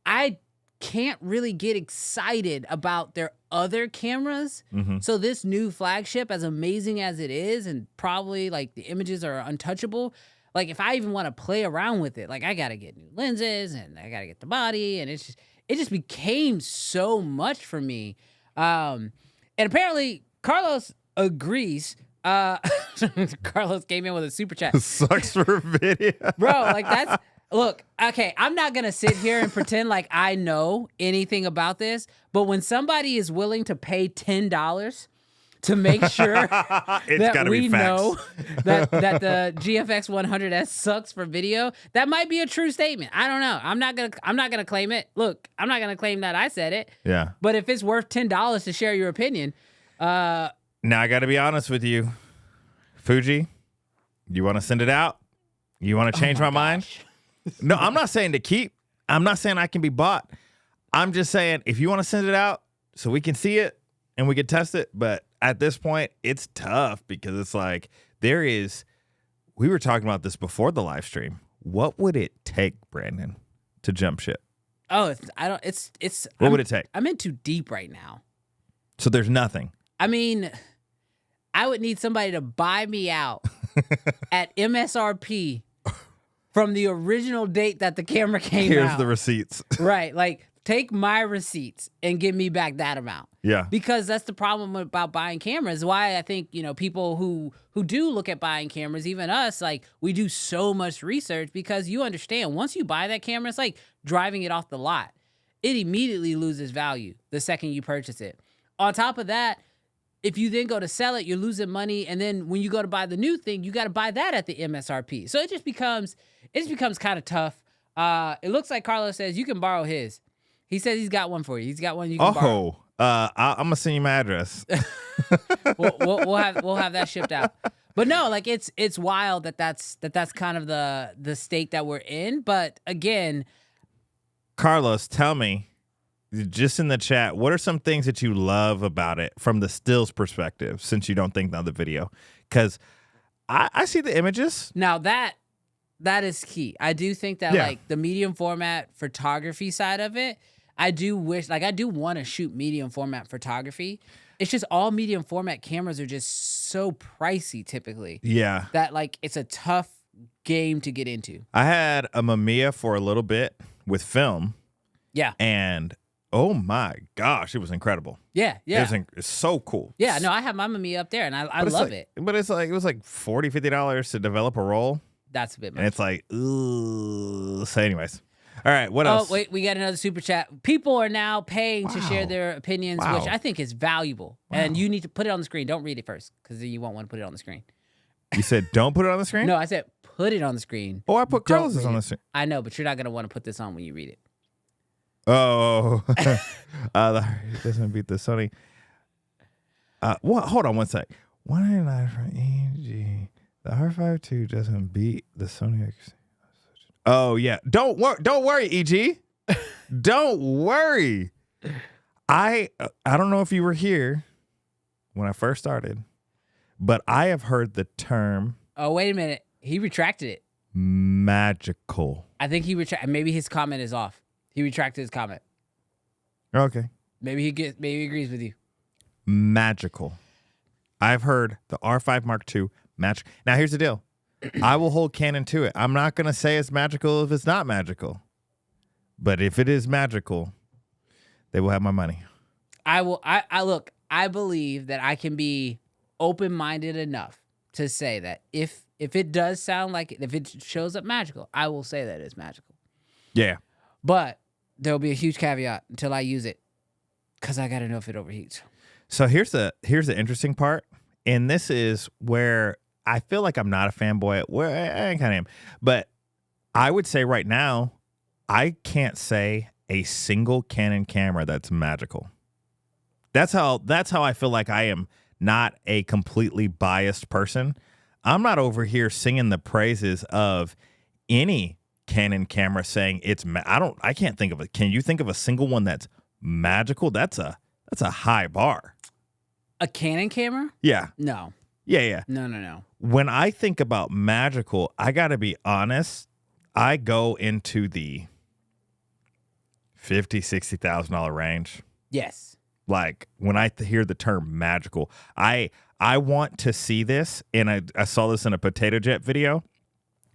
I can't really get excited about their other cameras. So this new flagship, as amazing as it is, and probably like the images are untouchable, like if I even want to play around with it, like I gotta get new lenses and I gotta get the body, and it just became so much for me. And apparently Carlos agrees. Carlos came in with a super chat. Sucks for video. Bro, like that's look, okay, I'm not gonna sit here and pretend like I know anything about this, but when somebody is willing to pay $10 to make sure that we know that the GFX 100S sucks for video, that might be a true statement. I don't know. I'm not gonna claim it. Look, I'm not gonna claim that I said it. Yeah. But if it's worth $10 to share your opinion, Now I got to be honest with you, Fuji. You want to send it out? You want to change my mind? No, I'm not saying to keep. I'm not saying I can be bought. I'm just saying if you want to send it out so we can see it and we can test it. But at this point, it's tough because it's like we were talking about this before the live stream. What would it take, Brandon, to jump ship? What would it take? I'm in too deep right now. So there's nothing. I mean, I would need somebody to buy me out at MSRP from the original date that the camera came out. Here's the receipts. Right. Like, take my receipts and give me back that amount. Yeah. Because that's the problem about buying cameras. Why I think, people who do look at buying cameras, even us, like, we do so much research because you understand, once you buy that camera, it's like driving it off the lot. It immediately loses value the second you purchase it. On top of that, if you then go to sell it, you're losing money. And then when you go to buy the new thing, you got to buy that at the MSRP. So it just becomes kind of tough. It looks like Carlos says you can borrow his. He says he's got one for you. He's got one you can borrow. I'm gonna send you my address. we'll have that shipped out. But no, like it's wild that's kind of the state that we're in. But again, Carlos, tell me, just in the chat, what are some things that you love about it from the stills perspective, since you don't think of the video? Because I see the images. Now that is key. I do think that like the medium format photography side of it, I do want to shoot medium format photography. It's just all medium format cameras are just so pricey typically. Yeah. That like it's a tough game to get into. I had a Mamiya for a little bit with film. Yeah. And oh my gosh, it was incredible. Yeah. It's so cool. Yeah, no, I have my Mamiya up there and I love it. But it was like $40, $50 to develop a roll. That's a bit much. And it's like, ooh. So anyways. All right, what else? Oh, wait, we got another super chat. People are now paying to share their opinions, which I think is valuable. And you need to put it on the screen. Don't read it first, because then you won't want to put it on the screen. You said don't put it on the screen? No, I said put it on the screen. Oh, I put Carlos's on the screen. I know, but you're not going to want to put this on when you read it. Oh. It doesn't beat the Sony. Hold on one sec. 199 for EG. The R5 II doesn't beat the Sony X. Oh yeah, don't worry, EG. Don't worry. I don't know if you were here when I first started, but I have heard the term. Oh, wait a minute. He retracted it. Magical. I think he retracted. Maybe his comment is off. He retracted his comment. Okay. Maybe he agrees with you. Magical. I've heard the R5 Mark II magic. Now here's the deal. I will hold Canon to it. I'm not going to say it's magical if it's not magical. But if it is magical, they will have my money. I believe that I can be open-minded enough to say that if it does sound like it, if it shows up magical, I will say that it's magical. Yeah. But there'll be a huge caveat until I use it, because I got to know if it overheats. So here's the interesting part. And this is where I feel like I'm not a fanboy. Well, I kind of am. But I would say right now, I can't say a single Canon camera that's magical. That's how I feel like I am not a completely biased person. I'm not over here singing the praises of any Canon camera saying it's I can't think of it. Can you think of a single one that's magical? That's a high bar. A Canon camera? Yeah. No. Yeah. No. When I think about magical, I got to be honest. I go into the $50,000, $60,000 range. Yes. Like when I hear the term magical, I want to see this. And I saw this in a Potato Jet video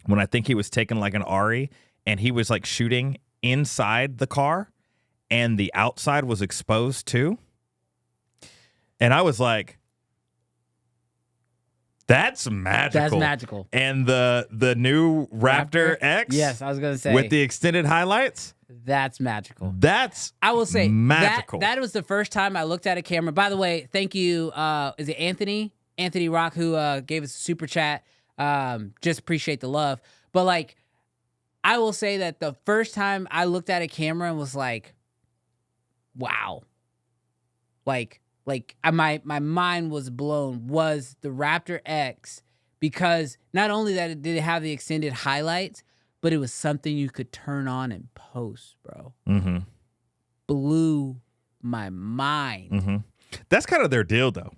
when I think he was taking like an Ari and he was like shooting inside the car and the outside was exposed too. And I was like, that's magical. That's magical. And the new Raptor X? Yes, I was going to say. With the extended highlights? That's magical. I will say magical. That was the first time I looked at a camera. By the way, thank you. Is it Anthony? Anthony Rock, who gave us a super chat. Just appreciate the love. But like, I will say that the first time I looked at a camera and was like, wow. Like my mind was blown, was the Raptor X, because not only that did it have the extended highlights, but it was something you could turn on and post, bro. Mm-hmm. Blew my mind. Mm-hmm. That's kind of their deal, though.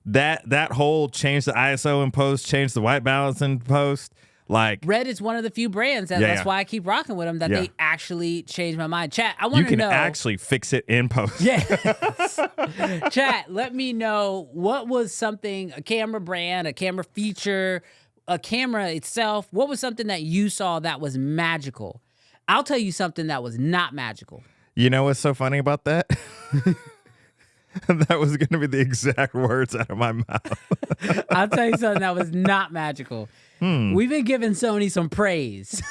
That whole change the ISO in post, change the white balance in post. Like Red is one of the few brands that's why I keep rocking with them, that they actually changed my mind. Chat, I want to know. You can actually fix it in post. Yes. Chat, let me know what was something, a camera brand, a camera feature, a camera itself. What was something that you saw that was magical? I'll tell you something that was not magical. You know what's so funny about that? That was going to be the exact words out of my mouth. I'll tell you something that was not magical. We've been giving Sony some praise.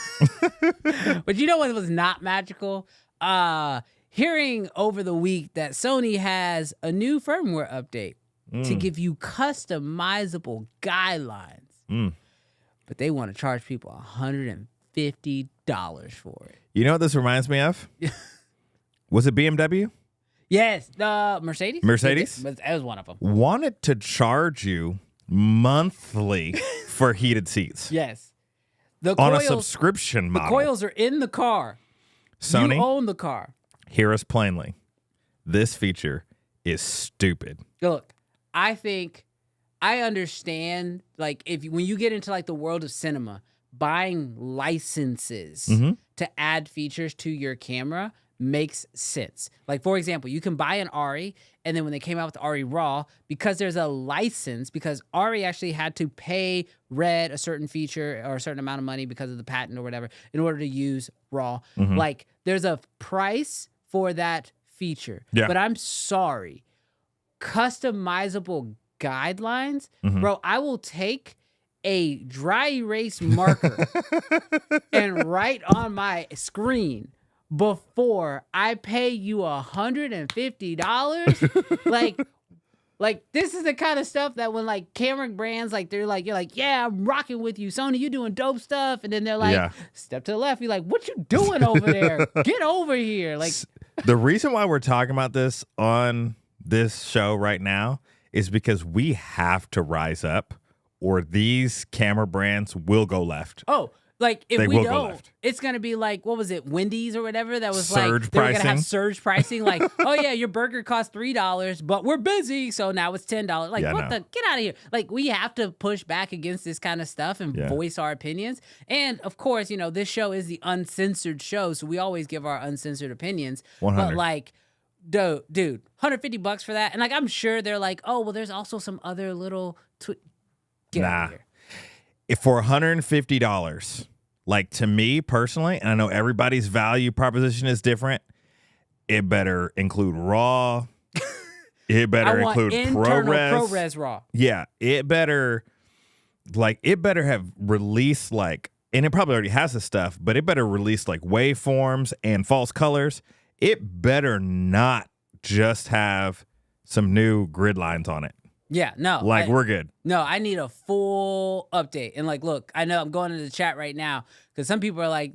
But you know what was not magical? Hearing over the week that Sony has a new firmware update to give you customizable guidelines. But they want to charge people $150 for it. You know what this reminds me of? Was it BMW? Yes, Mercedes. Mercedes? That was one of them. Wanted to charge you monthly for heated seats. Yes. The On coils, a subscription the model. coils are in the car. Sony, You own the car. hear us plainly. This feature is stupid. Look, I think I understand, like, when you get into like the world of cinema, buying licenses to add features to your camera makes sense. Like, for example, you can buy an Ari, and then when they came out with the Ari Raw, because there's a license, because Ari actually had to pay Red a certain feature or a certain amount of money because of the patent or whatever in order to use Raw. Like, there's a price for that feature. Yeah. But I'm sorry, customizable guidelines, bro, I will take a dry erase marker and write on my screen before I pay you $150. Like this is the kind of stuff that when like camera brands, like you're like, yeah, I'm rocking with you, Sony, you doing dope stuff, and then they're like, step to the left, you're like, what you doing over there? Get over here. Like, the reason why we're talking about this on this show right now is because we have to rise up, or these camera brands will go left. oh, like if They we will go don't, left. it's gonna be like, what was it, Wendy's or whatever? That was Surge like they were gonna have pricing. surge pricing. Like, oh yeah, your burger costs $3, but we're busy, so now it's $10. Like, Yeah, what no. the? Get out of here! Like, we have to push back against this kind of stuff and voice our opinions. And of course, you know, this show is the uncensored show, so we always give our uncensored opinions. 100. But like, dude, $150 for that, and like, I'm sure they're like, oh well, there's also some other little. Get out of here. If for $150, like to me personally, and I know everybody's value proposition is different, it better include RAW. It better I want include internal ProRes. ProRes RAW. Yeah, it better have released like, and it probably already has this stuff, but it better release like waveforms and false colors. It better not just have some new grid lines on it. Yeah, no. Like, we're good. No, I need a full update. And like, look, I know I'm going into the chat right now because some people are like,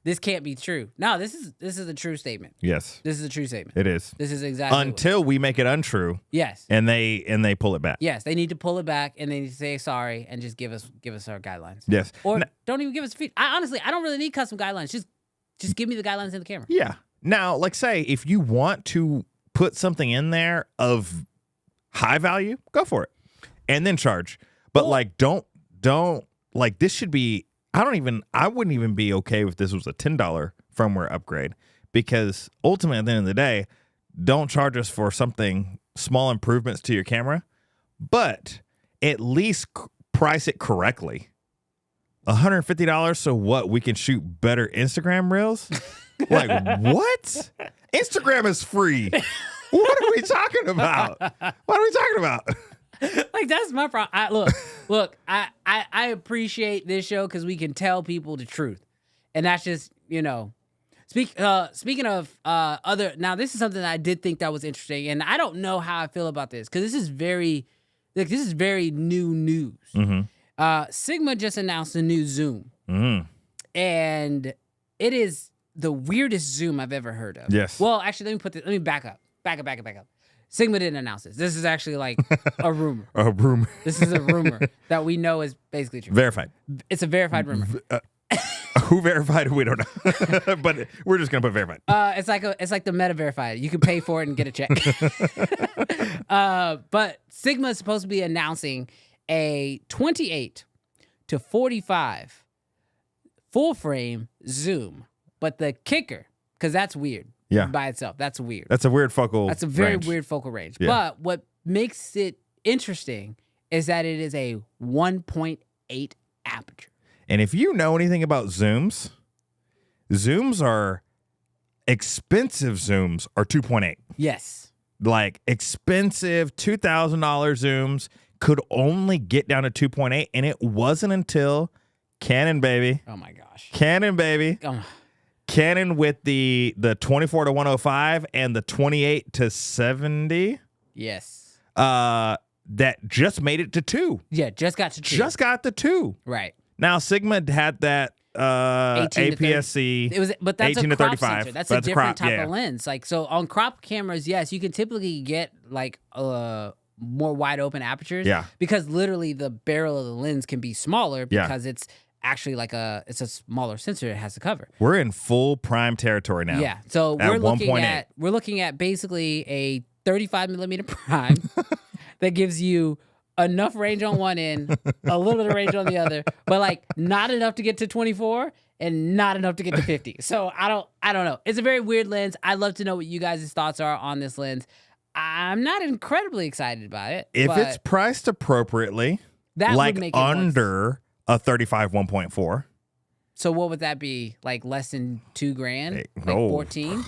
this can't be true. No, this is a true statement. Yes, This is a true statement. it is. This is exactly Until we make it untrue, yes. and they pull it back. Yes, they need to pull it back and they need to say sorry and just give us our guidelines. Yes. Or don't even give us feet. I don't really need custom guidelines. Just give me the guidelines in the camera. Yeah. Now, like, say if you want to put something in there of high value, go for it, and then charge. But like, don't like, this should be. I wouldn't even be okay if this was a $10 firmware upgrade, because ultimately at the end of the day, don't charge us for something small improvements to your camera, but at least price it correctly. $150, so what? We can shoot better Instagram reels? Like, what? Instagram is free. What are we talking about? Like, that's my problem. Look, I appreciate this show because we can tell people the truth, and that's just, you know. Speaking of other, now this is something that I did think that was interesting, and I don't know how I feel about this because this is very new news. Sigma just announced a new zoom, and it is the weirdest zoom I've ever heard of. Yes. Well, actually, let me back up. Sigma didn't announce this. This is actually like a rumor. A rumor. This is a rumor that we know is basically true. Verified. It's a verified rumor. Who verified it? We don't know. But we're just gonna put verified. It's like the Meta verified. You can pay for it and get a check. But Sigma is supposed to be announcing a 28 to 45 full frame zoom. But the kicker, because that's weird. Yeah. By itself, that's weird. That's a weird focal. That's a very range. weird focal range. Yeah. But what makes it interesting is that it is a 1.8 aperture. And if you know anything about zooms are expensive. Zooms are 2.8. Yes. Like, expensive $2,000 zooms could only get down to 2.8, and it wasn't until Canon, baby. Oh my gosh. Canon, baby. Canon with the 24 to 105 and the 28 to 70. Yes. That just made it to 2. Yeah, just got to 2. Just got the 2. Right. Now, Sigma had that APS-C. It was, but that's 18 a to crop 35. sensor. That's But a it's different crop, type yeah. of lens. Like, so on crop cameras, yes, you can typically get like more wide open apertures. Yeah. Because literally the barrel of the lens can be smaller Yeah. because it's actually like it's a smaller sensor it has to cover. We're in full prime territory now. Yeah. So At we're looking at basically a 35 millimeter prime that gives you enough range on one end, a little bit of range on the other, but like not enough to get to 24 and not enough to get to 50. So I don't know. It's a very weird lens. I'd love to know what you guys' thoughts are on this lens. I'm not incredibly excited about it. If but it's priced appropriately, that like would make it under a 35 1.4. So what would that be? Like less than $2,000? Like no. 14?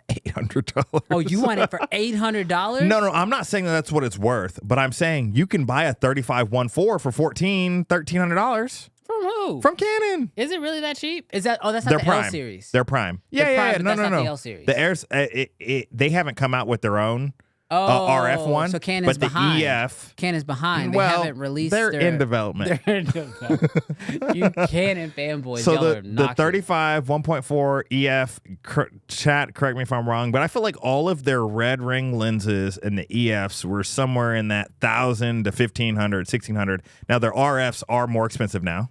$800. Oh, you want it for $800? No, I'm not saying that that's what it's worth, but I'm saying you can buy a 35 1.4 for $1,300 From who? from Canon. Is it really that cheap? Is that? Oh, that's not They're the prime. L series. They're prime. They're Yeah, prime, yeah. but No, that's no, not no. the L series. The Airs, they haven't come out with their own RF one. So Canon's but behind. the EF. Canon's behind. They Well, haven't released. they're in development. They're in development. You Canon fanboys, So y'all are the knocking. 35 1.4 EF chat, correct me if I'm wrong, but I feel like all of their red ring lenses and the EFs were somewhere in that 1,000 to 1,500, 1,600. Now their RFs are more expensive now.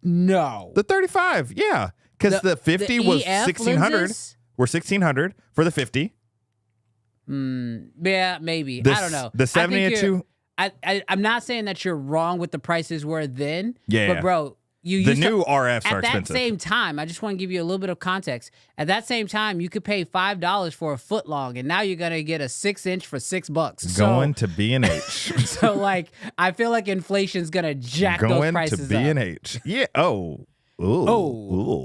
No. The 35, yeah, because the 50 the was EF 1,600. lenses? We're 1,600 for the 50. Yeah, maybe. The, I don't know. The 70 I think to I'm not saying that you're wrong with the prices were then. Yeah. But bro, you the used new to, RFs are at that expensive. same time, I just want to give you a little bit of context. At that same time, you could pay $5 for a foot long, and now you're gonna get a 6-inch for $6. Going to B&H. So like, I feel like inflation's gonna jack those Going prices to up. B&H. Yeah. Oh. Ooh.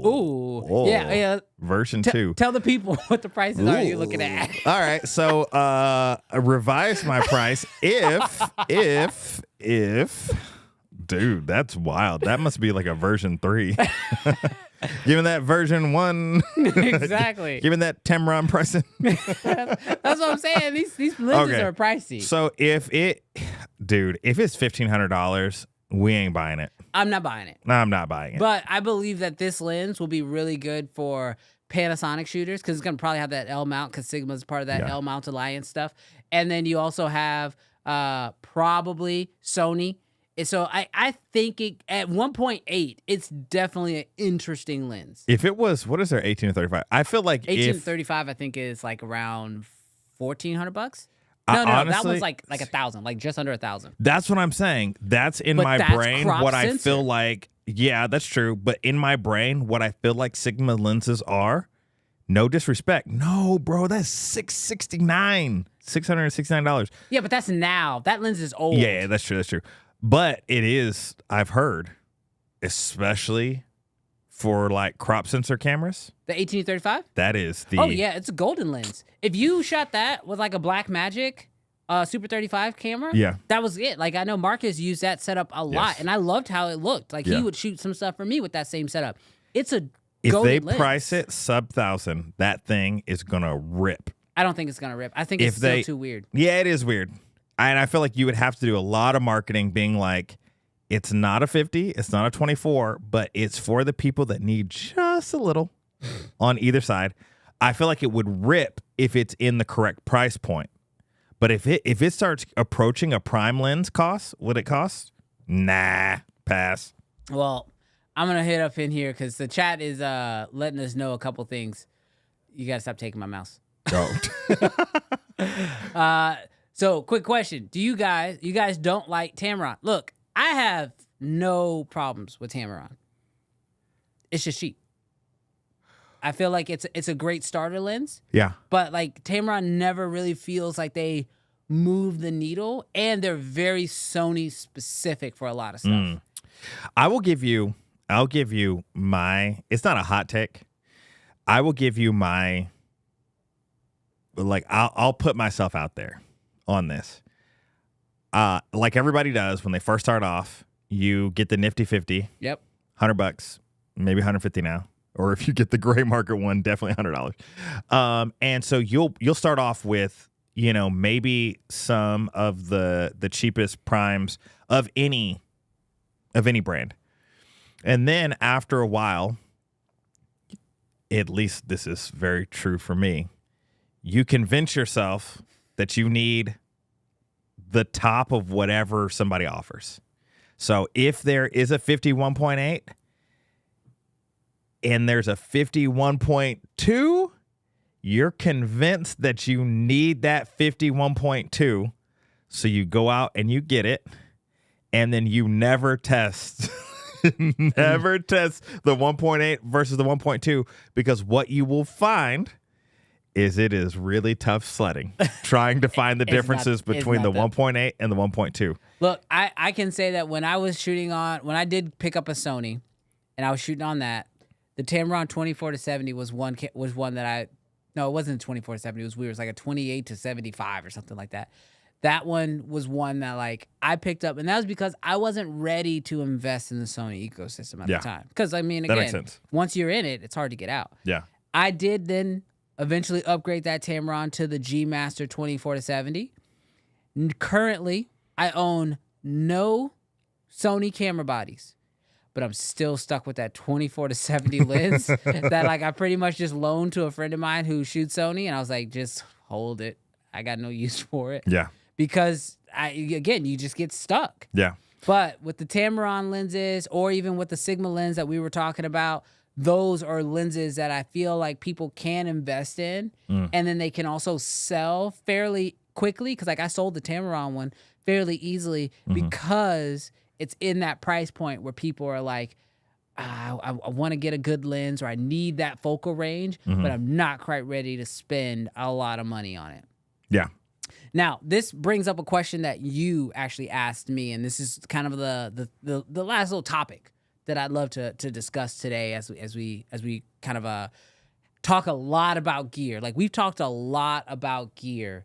Ooh. Yeah. Version 2. Tell the people what the prices are you're looking at. All right, so revise my price if dude, that's wild. That must be like a version 3. Giving that version 1. Exactly. Giving that Tamron pricing. That's what I'm saying. These lenses are pricey. So if it's $1,500, we ain't buying it. I'm not buying it. No, I'm not buying it. But I believe that this lens will be really good for Panasonic shooters because it's going to probably have that L mount because Sigma's part of that L mount alliance stuff. And then you also have probably Sony. And so I think at 1.8, it's definitely an interesting lens. If it was, what is their 18 to 35? I feel like 18 to if 35, I think is like around $1,400. honestly, that one's like 1,000, like just under 1,000. That's what I'm saying. That's in But my that's brain. crop What I sensor. feel like, yeah, that's true. But in my brain, what I feel like Sigma lenses are, no disrespect. No, bro, that's $669. Yeah, but that's now. That lens is old. Yeah, that's true. That's true. But it is, I've heard, especially for like crop sensor cameras, The 1835? that is the. Oh, yeah, it's a golden lens. If you shot that with like a Blackmagic Super 35 camera, Yeah. that was it. Like, I know Marcus used that setup a lot, Yes. and I loved how it looked. Like, Yeah. he would shoot some stuff for me with that same setup. It's a If golden they lens. price it sub 1,000, that thing is gonna rip. I don't think it's going to rip. I think If it's still they- too weird. Yeah, it is weird. And I feel like you would have to do a lot of marketing being like, it's not a 50, it's not a 24, but it's for the people that need just a little on either side. I feel like it would rip if it's in the correct price point. But if it starts approaching a prime lens cost, what it costs? Nah, pass. Well, I'm going to hit up in here because the chat is letting us know a couple things. You got to stop taking my mouse. Oh. So, quick question. You guys don't like Tamron? Look, I have no problems with Tamron. It's just cheap. I feel like it's a great starter lens, Yeah. but like Tamron never really feels like they move the needle, and they're very Sony specific for a lot of stuff. I'll give you my, it's not a hot take. I will give you my, like, I'll put myself out there on this. Like everybody does when they first start off, you get the nifty 50, Yep. $100, maybe 150 now. Or if you get the gray market one, definitely $100. And so you'll start off with, maybe some of the cheapest primes of any brand. And then after a while, at least this is very true for me, you convince yourself that you need the top of whatever somebody offers. So if there is a 51.8 and there's a 51.2, you're convinced that you need that 51.2. So you go out and you get it, and then you never test. Never test the 1.8 versus the 1.2, because what you will find is it is really tough sledding trying to find the differences between the 1.8 and the 1.2. Look, I can say that when I was shooting on, when I did pick up a Sony and I was shooting on that, the Tamron 24-70 was one that no, it wasn't a 24-70. It was weird. It was like a 28-75 or something like that. That one was one that like I picked up, and that was because I wasn't ready to invest in the Sony ecosystem at the time. Because I mean, that makes again, sense. once you're in it, it's hard to get out. Yeah. I did then eventually upgrade that Tamron to the G Master 24-70. Currently, I own no Sony camera bodies, but I'm still stuck with that 24-70 lens that like I pretty much just loaned to a friend of mine who shoots Sony, and I was like, just hold it. I got no use for it. Yeah. Because you just get stuck. Yeah. But with the Tamron lenses, or even with the Sigma lens that we were talking about, those are lenses that I feel like people can invest in, and then they can also sell fairly quickly. Because like I sold the Tamron one fairly easily because it's in that price point where people are like, I want to get a good lens, or I need that focal range, but I'm not quite ready to spend a lot of money on it. Yeah. Now, this brings up a question that you actually asked me, and this is kind of the last little topic that I'd love to discuss today as we kind of talk a lot about gear. Like we've talked a lot about gear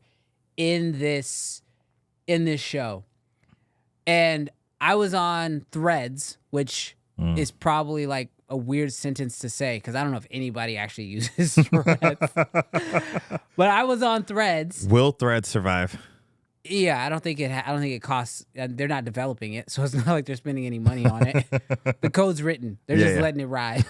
in this show. And I was on Threads, which is probably like a weird sentence to say because I don't know if anybody actually uses Threads. But I was on Threads. Will Threads survive? Yeah, I don't think it costs. They're not developing it, so it's not like they're spending any money on it. The code's written. They're just letting it ride.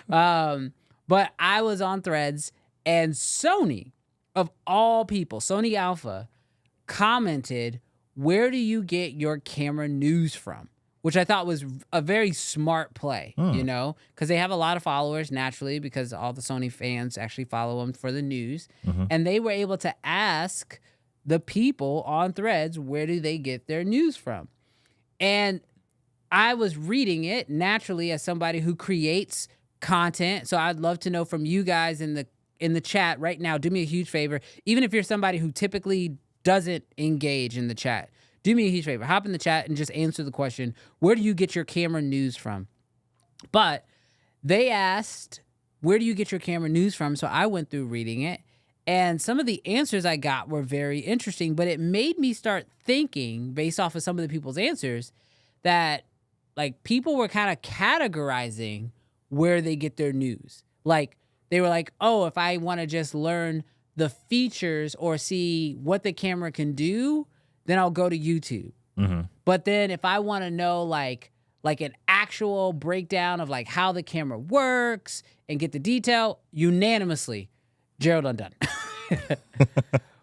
But I was on Threads, and Sony, of all people, Sony Alpha, commented, "Where do you get your camera news from?" Which I thought was a very smart play, you know, because they have a lot of followers naturally because all the Sony fans actually follow them for the news. And they were able to ask the people on Threads, where do they get their news from? And I was reading it naturally as somebody who creates content. So I'd love to know from you guys in the chat right now. Do me a huge favor. Even if you're somebody who typically doesn't engage in the chat, do me a huge favor. Hop in the chat and just answer the question, where do you get your camera news from? But they asked, where do you get your camera news from? So I went through reading it, and some of the answers I got were very interesting, but it made me start thinking, based off of some of the people's answers, that like people were kind of categorizing where they get their news. Like they were like, oh, if I want to just learn the features or see what the camera can do, then I'll go to YouTube. But then if I want to know like an actual breakdown of like how the camera works and get the detail, unanimously, Gerald Undone.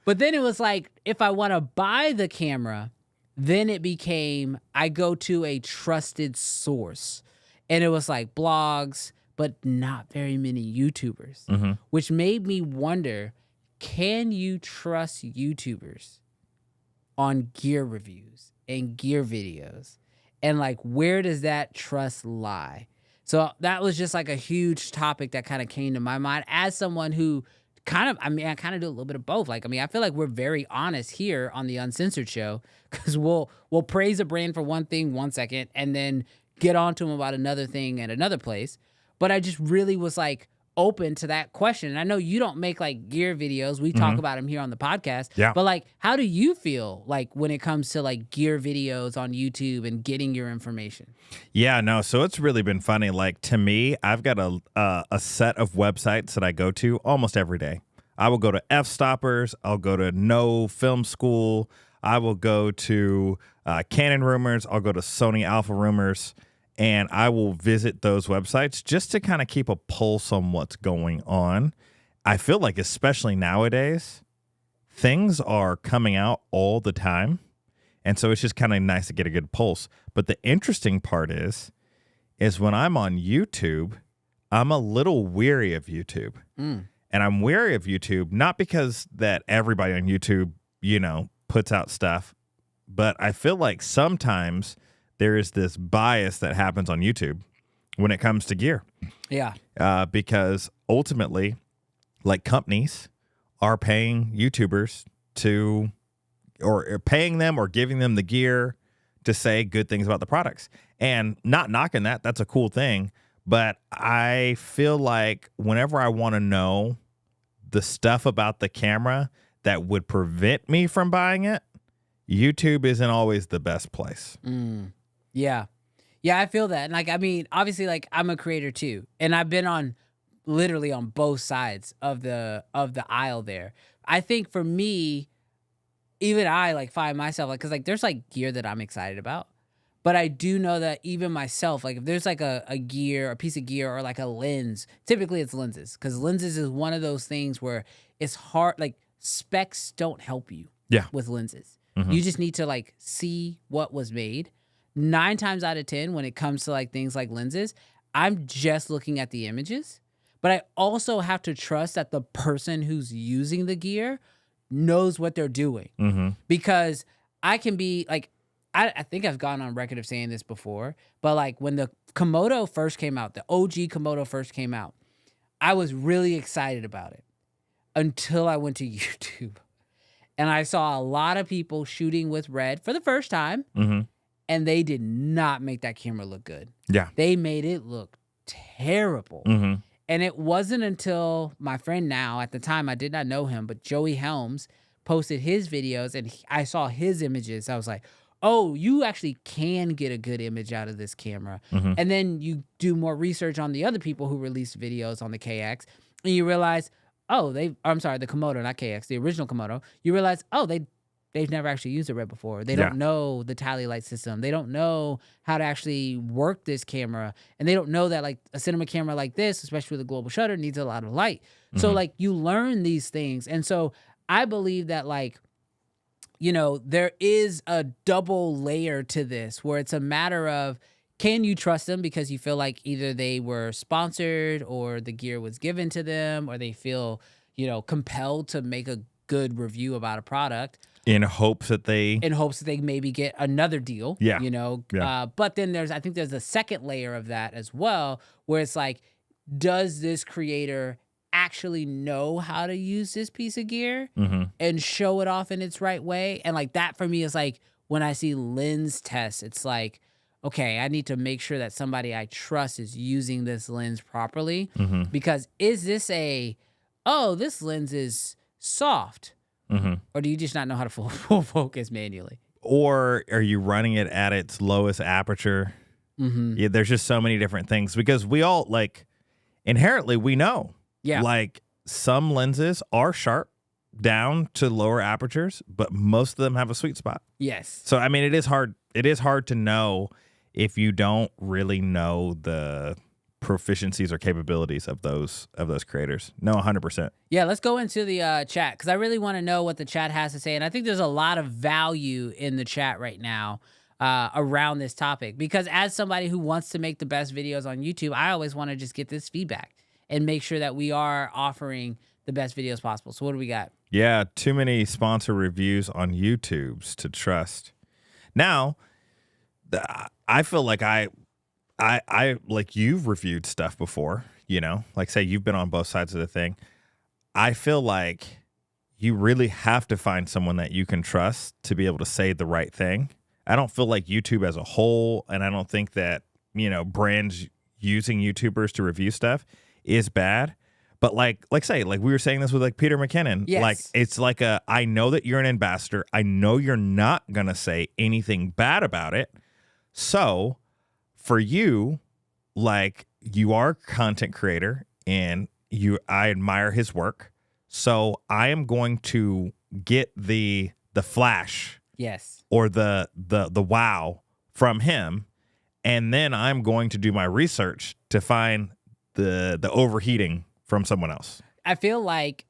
But then it was like, if I want to buy the camera, then it became, I go to a trusted source. And it was like blogs, but not very many YouTubers, which made me wonder, can you trust YouTubers on gear reviews and gear videos? And like, where does that trust lie? So that was just like a huge topic that kind of came to my mind as someone who I kind of do a little bit of both. Like, I mean, I feel like we're very honest here on the Uncensored Show because we'll praise a brand for one thing 1 second and then get on to them about another thing at another place. But I just really was like open to that question. And I know you don't make like gear videos. We talk about them here on the podcast. Yeah. But like, how do you feel like when it comes to like gear videos on YouTube and getting your information? Yeah, no. So it's really been funny. Like to me, I've got a set of websites that I go to almost every day. I will go to F-Stoppers. I'll go to No Film School. I will go to Canon Rumors. I'll go to Sony Alpha Rumors. and I will visit those websites just to kind of keep a pulse on what's going on. I feel like, especially nowadays, things are coming out all the time. And so it's just kind of nice to get a good pulse. But the interesting part is when I'm on YouTube, I'm a little weary of YouTube. And I'm wary of YouTube, not because that everybody on YouTube, puts out stuff, but I feel like sometimes there is this bias that happens on YouTube when it comes to gear. Yeah. Because ultimately, like, companies are paying YouTubers or paying them or giving them the gear to say good things about the products. And not knocking that. That's a cool thing. But I feel like whenever I want to know the stuff about the camera that would prevent me from buying it, YouTube isn't always the best place. Yeah. Yeah, I feel that. And like, I mean, obviously, like, I'm a creator too. And I've been literally on both sides of the aisle there. I think for me, even I like find myself like, cause like there's like gear that I'm excited about, but I do know that even myself, like if there's like a piece of gear or like a lens, typically it's lenses, cause lenses is one of those things where it's hard, like specs don't help you with lenses. You just need to like see what was made. 9 times out of 10, when it comes to like things like lenses, I'm just looking at the images, but I also have to trust that the person who's using the gear knows what they're doing. Because I can be like, I think I've gone on record of saying this before, but like when the Komodo first came out, the OG Komodo first came out, I was really excited about it until I went to YouTube and I saw a lot of people shooting with red for the first time. And they did not make that camera look good. Yeah. They made it look terrible. And it wasn't until my friend now, at the time I did not know him, but Joey Helms posted his videos and I saw his images. I was like, oh, you actually can get a good image out of this camera. And then you do more research on the other people who released videos on the KX and you realize, the Komodo, not KX, the original Komodo. You realize, they've never actually used a red before. They don't know the tally light system. They don't know how to actually work this camera. And they don't know that like a cinema camera like this, especially with a global shutter, needs a lot of light. So like you learn these things. And so I believe that like, there is a double layer to this where it's a matter of, can you trust them because you feel like either they were sponsored or the gear was given to them or they feel, compelled to make a good review about a product. In hopes that they maybe get another deal. But then I think there's a second layer of that as well, where it's like, does this creator actually know how to use this piece of gear and show it off in its right way? And like that for me is like, when I see lens tests, it's like, okay, I need to make sure that somebody I trust is using this lens properly. Because is this this lens is soft? Or do you just not know how to full focus manually? Or are you running it at its lowest aperture? Yeah, there's just so many different things because we all like inherently we know. Yeah. Like some lenses are sharp down to lower apertures, but most of them have a sweet spot. Yes. So I mean it is hard to know if you don't really know the proficiencies or capabilities of those creators. No, 100%. Yeah, let's go into the chat because I really want to know what the chat has to say, and I think there's a lot of value in the chat right now around this topic because as somebody who wants to make the best videos on YouTube, I always want to just get this feedback and make sure that we are offering the best videos possible. So what do we got? Yeah, too many sponsor reviews on YouTube's to trust. Now, I feel like I like you've reviewed stuff before, like say you've been on both sides of the thing. I feel like you really have to find someone that you can trust to be able to say the right thing. I don't feel like YouTube as a whole, and I don't think that, brands using YouTubers to review stuff is bad. But like we were saying this with like Peter McKinnon, like it's like I know that you're an ambassador. I know you're not going to say anything bad about it. So for you, like you are a content creator and I admire his work. So I am going to get the flash or the wow from him and then I'm going to do my research to find the overheating from someone else. I feel like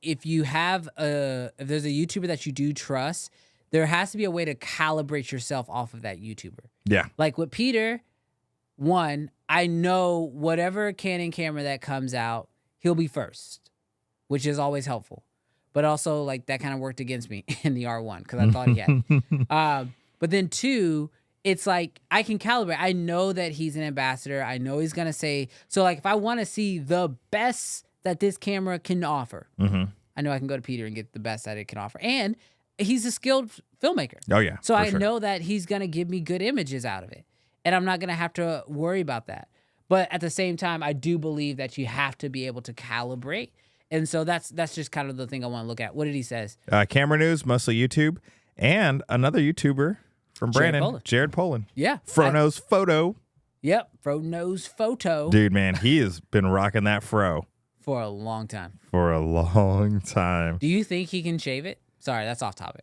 if you have if there's a YouTuber that you do trust, there has to be a way to calibrate yourself off of that YouTuber. Yeah. Like with Peter, one, I know whatever Canon camera that comes out, he'll be first, which is always helpful. But also, like, that kind of worked against me in the R1 because I thought he had. But then two, it's like I can calibrate. I know that he's an ambassador. I know he's going to say, so like if I want to see the best that this camera can offer, I know I can go to Peter and get the best that it can offer. And he's a skilled filmmaker. Oh, yeah. So I know that he's going to give me good images out of it. And I'm not going to have to worry about that. But at the same time, I do believe that you have to be able to calibrate. And so that's just kind of the thing I want to look at. What did he say? Camera news, mostly YouTube, and another YouTuber from Brandon, Jared Poland. Yeah. Frono's Photo. Yep. Frono's Photo. Dude, man, he has been rocking that fro. For a long time. For a long time. Do you think he can shave it? Sorry, that's off topic.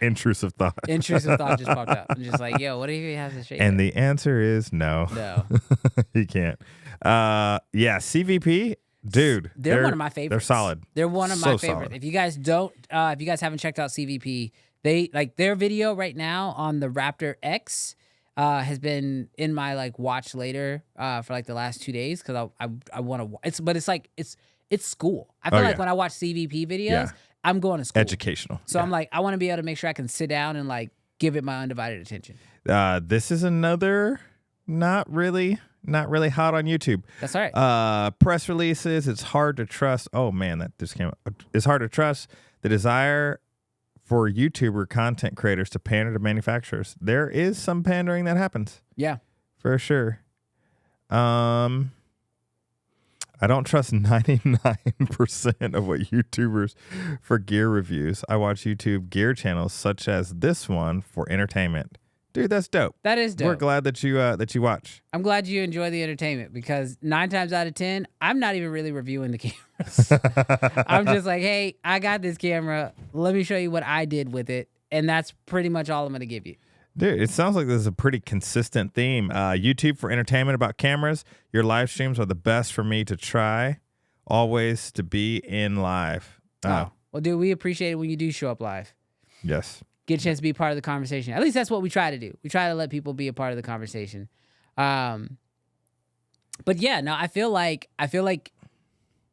Intrusive thought. Intrusive thought just popped up. I'm just like, yo, what if he has to shave And it? the answer is no. No. He can't. Yeah, CVP, dude. They're one of my favorites. They're solid. They're one of my favorites. Solid. If you guys haven't checked out CVP, they like their video right now on the Raptor X has been in my like watch later for like the last 2 days because I want to. It's school. I feel like when I watch CVP videos, I'm going to school. Educational. So I'm like, I want to be able to make sure I can sit down and like give it my undivided attention. This is another not really hot on YouTube. That's all right. Press releases. It's hard to trust. Oh man, that just came up. It's hard to trust the desire for YouTuber content creators to pander to manufacturers. There is some pandering that happens. Yeah, for sure. I don't trust 99% of what YouTubers for gear reviews. I watch YouTube gear channels such as this one for entertainment. Dude, that's dope. that is dope. We're glad that you watch. I'm glad you enjoy the entertainment because 9 times out of 10, I'm not even really reviewing the cameras. I'm just like, hey, I got this camera. Let me show you what I did with it. And that's pretty much all I'm going to give you. Dude, it sounds like there's a pretty consistent theme. YouTube for entertainment about cameras. Your live streams are the best for me to try. Always to be in live. Well, dude, we appreciate it when you do show up live. Yes. Get a chance to be a part of the conversation. At least that's what we try to do. We try to let people be a part of the conversation. But yeah, no, I feel like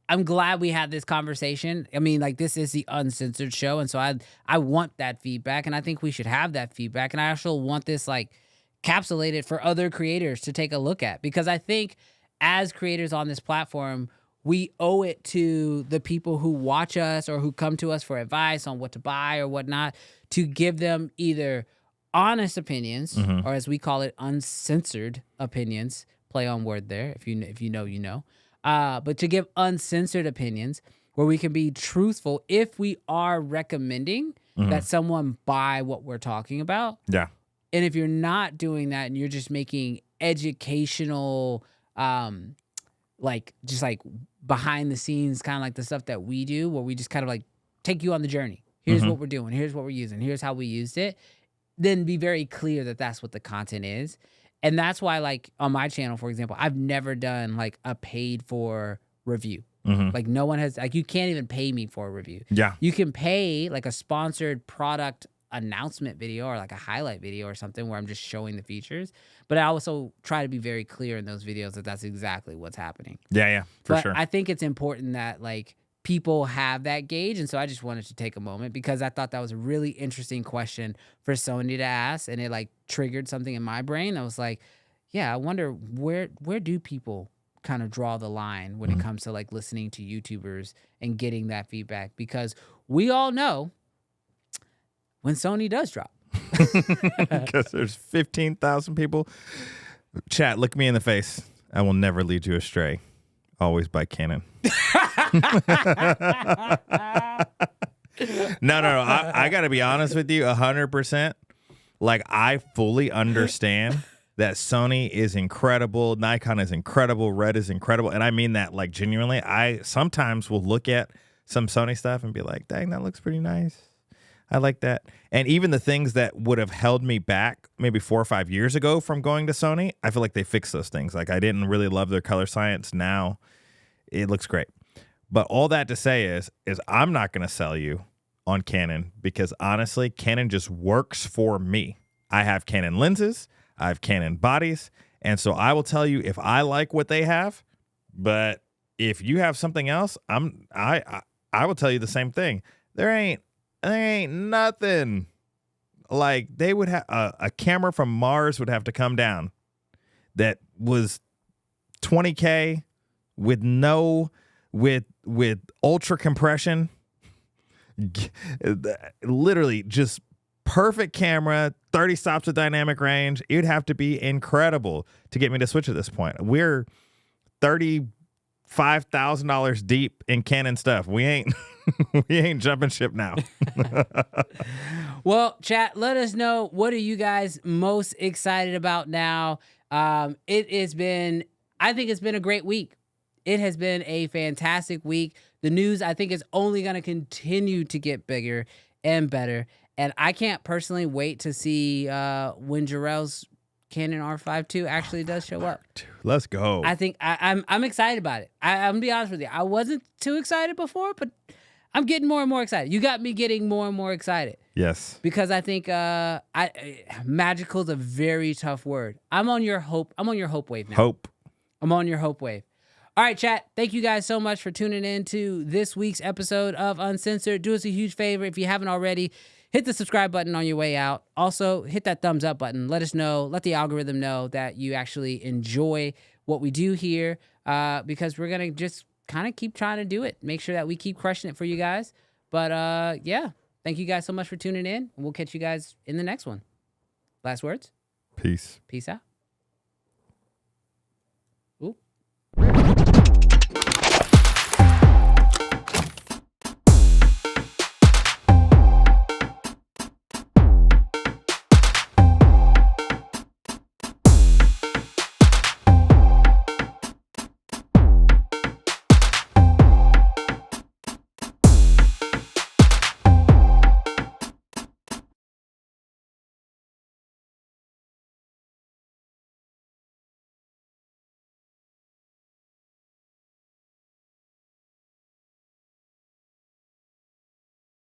I'm glad we had this conversation. I mean, like, this is the uncensored show, and so I want that feedback, and I think we should have that feedback, and I also want this, like, capsulated for other creators to take a look at, because I think as creators on this platform, we owe it to the people who watch us or who come to us for advice on what to buy or whatnot to give them either honest opinions or, as we call it, uncensored opinions. Play on word there. If you know, you know. But to give uncensored opinions where we can be truthful if we are recommending that someone buy what we're talking about. Yeah. And if you're not doing that and you're just making educational, like behind the scenes, kind of like the stuff that we do, where we just kind of like take you on the journey. Here's what we're doing. Here's what we're using. Here's how we used it. Then be very clear that that's what the content is. And that's why, like, on my channel, for example, I've never done, like, a paid for review. Like, no one has, like, you can't even pay me for a review. Yeah. You can pay, like, a sponsored product announcement video or, like, a highlight video or something where I'm just showing the features. But I also try to be very clear in those videos that that's exactly what's happening. Yeah, for sure. I think it's important that, like, people have that gauge, and so I just wanted to take a moment because I thought that was a really interesting question for Sony to ask, and it like triggered something in my brain. I was like, yeah, I wonder where do people kind of draw the line when it comes to like listening to YouTubers and getting that feedback, because we all know when Sony does drop. Because there's 15,000 people. Chat, look me in the face. I will never lead you astray. Always by Canon. No. I got to be honest with you, 100%. Like, I fully understand that Sony is incredible. Nikon is incredible. Red is incredible. And I mean that, like, genuinely. I sometimes will look at some Sony stuff and be like, dang, that looks pretty nice. I like that. And even the things that would have held me back maybe 4 or 5 years ago from going to Sony, I feel like they fixed those things. Like I didn't really love their color science. Now it looks great. But all that to say is I'm not going to sell you on Canon because honestly, Canon just works for me. I have Canon lenses, I have Canon bodies, and so I will tell you if I like what they have, but if you have something else, I will tell you the same thing. There ain't nothing like they would have a camera from Mars would have to come down that was 20K with ultra compression, literally just perfect camera, 30 stops of dynamic range. It would have to be incredible to get me to switch at this point. We're $35,000 deep in Canon stuff. We ain't jumping ship now. Well, chat, let us know, what are you guys most excited about now? I think it's been a great week. It has been a fantastic week. The news, I think, is only going to continue to get bigger and better. And I can't personally wait to see when Jarrell's Canon R5 II actually does show up. Let's go. I think I'm excited about it. I'm gonna be honest with you. I wasn't too excited before, but I'm getting more and more excited. You got me getting more and more excited. Yes. Because I think magical is a very tough word. I'm on your hope wave now. Hope. I'm on your hope wave. All right, chat. Thank you guys so much for tuning in to this week's episode of Uncensored. Do us a huge favor if you haven't already. Hit the subscribe button on your way out. Also, hit that thumbs up button. Let us know, let the algorithm know that you actually enjoy what we do here, because we're going to just kind of keep trying to do it. Make sure that we keep crushing it for you guys. But yeah, thank you guys so much for tuning in. We'll catch you guys in the next one. Last words? Peace. Peace out.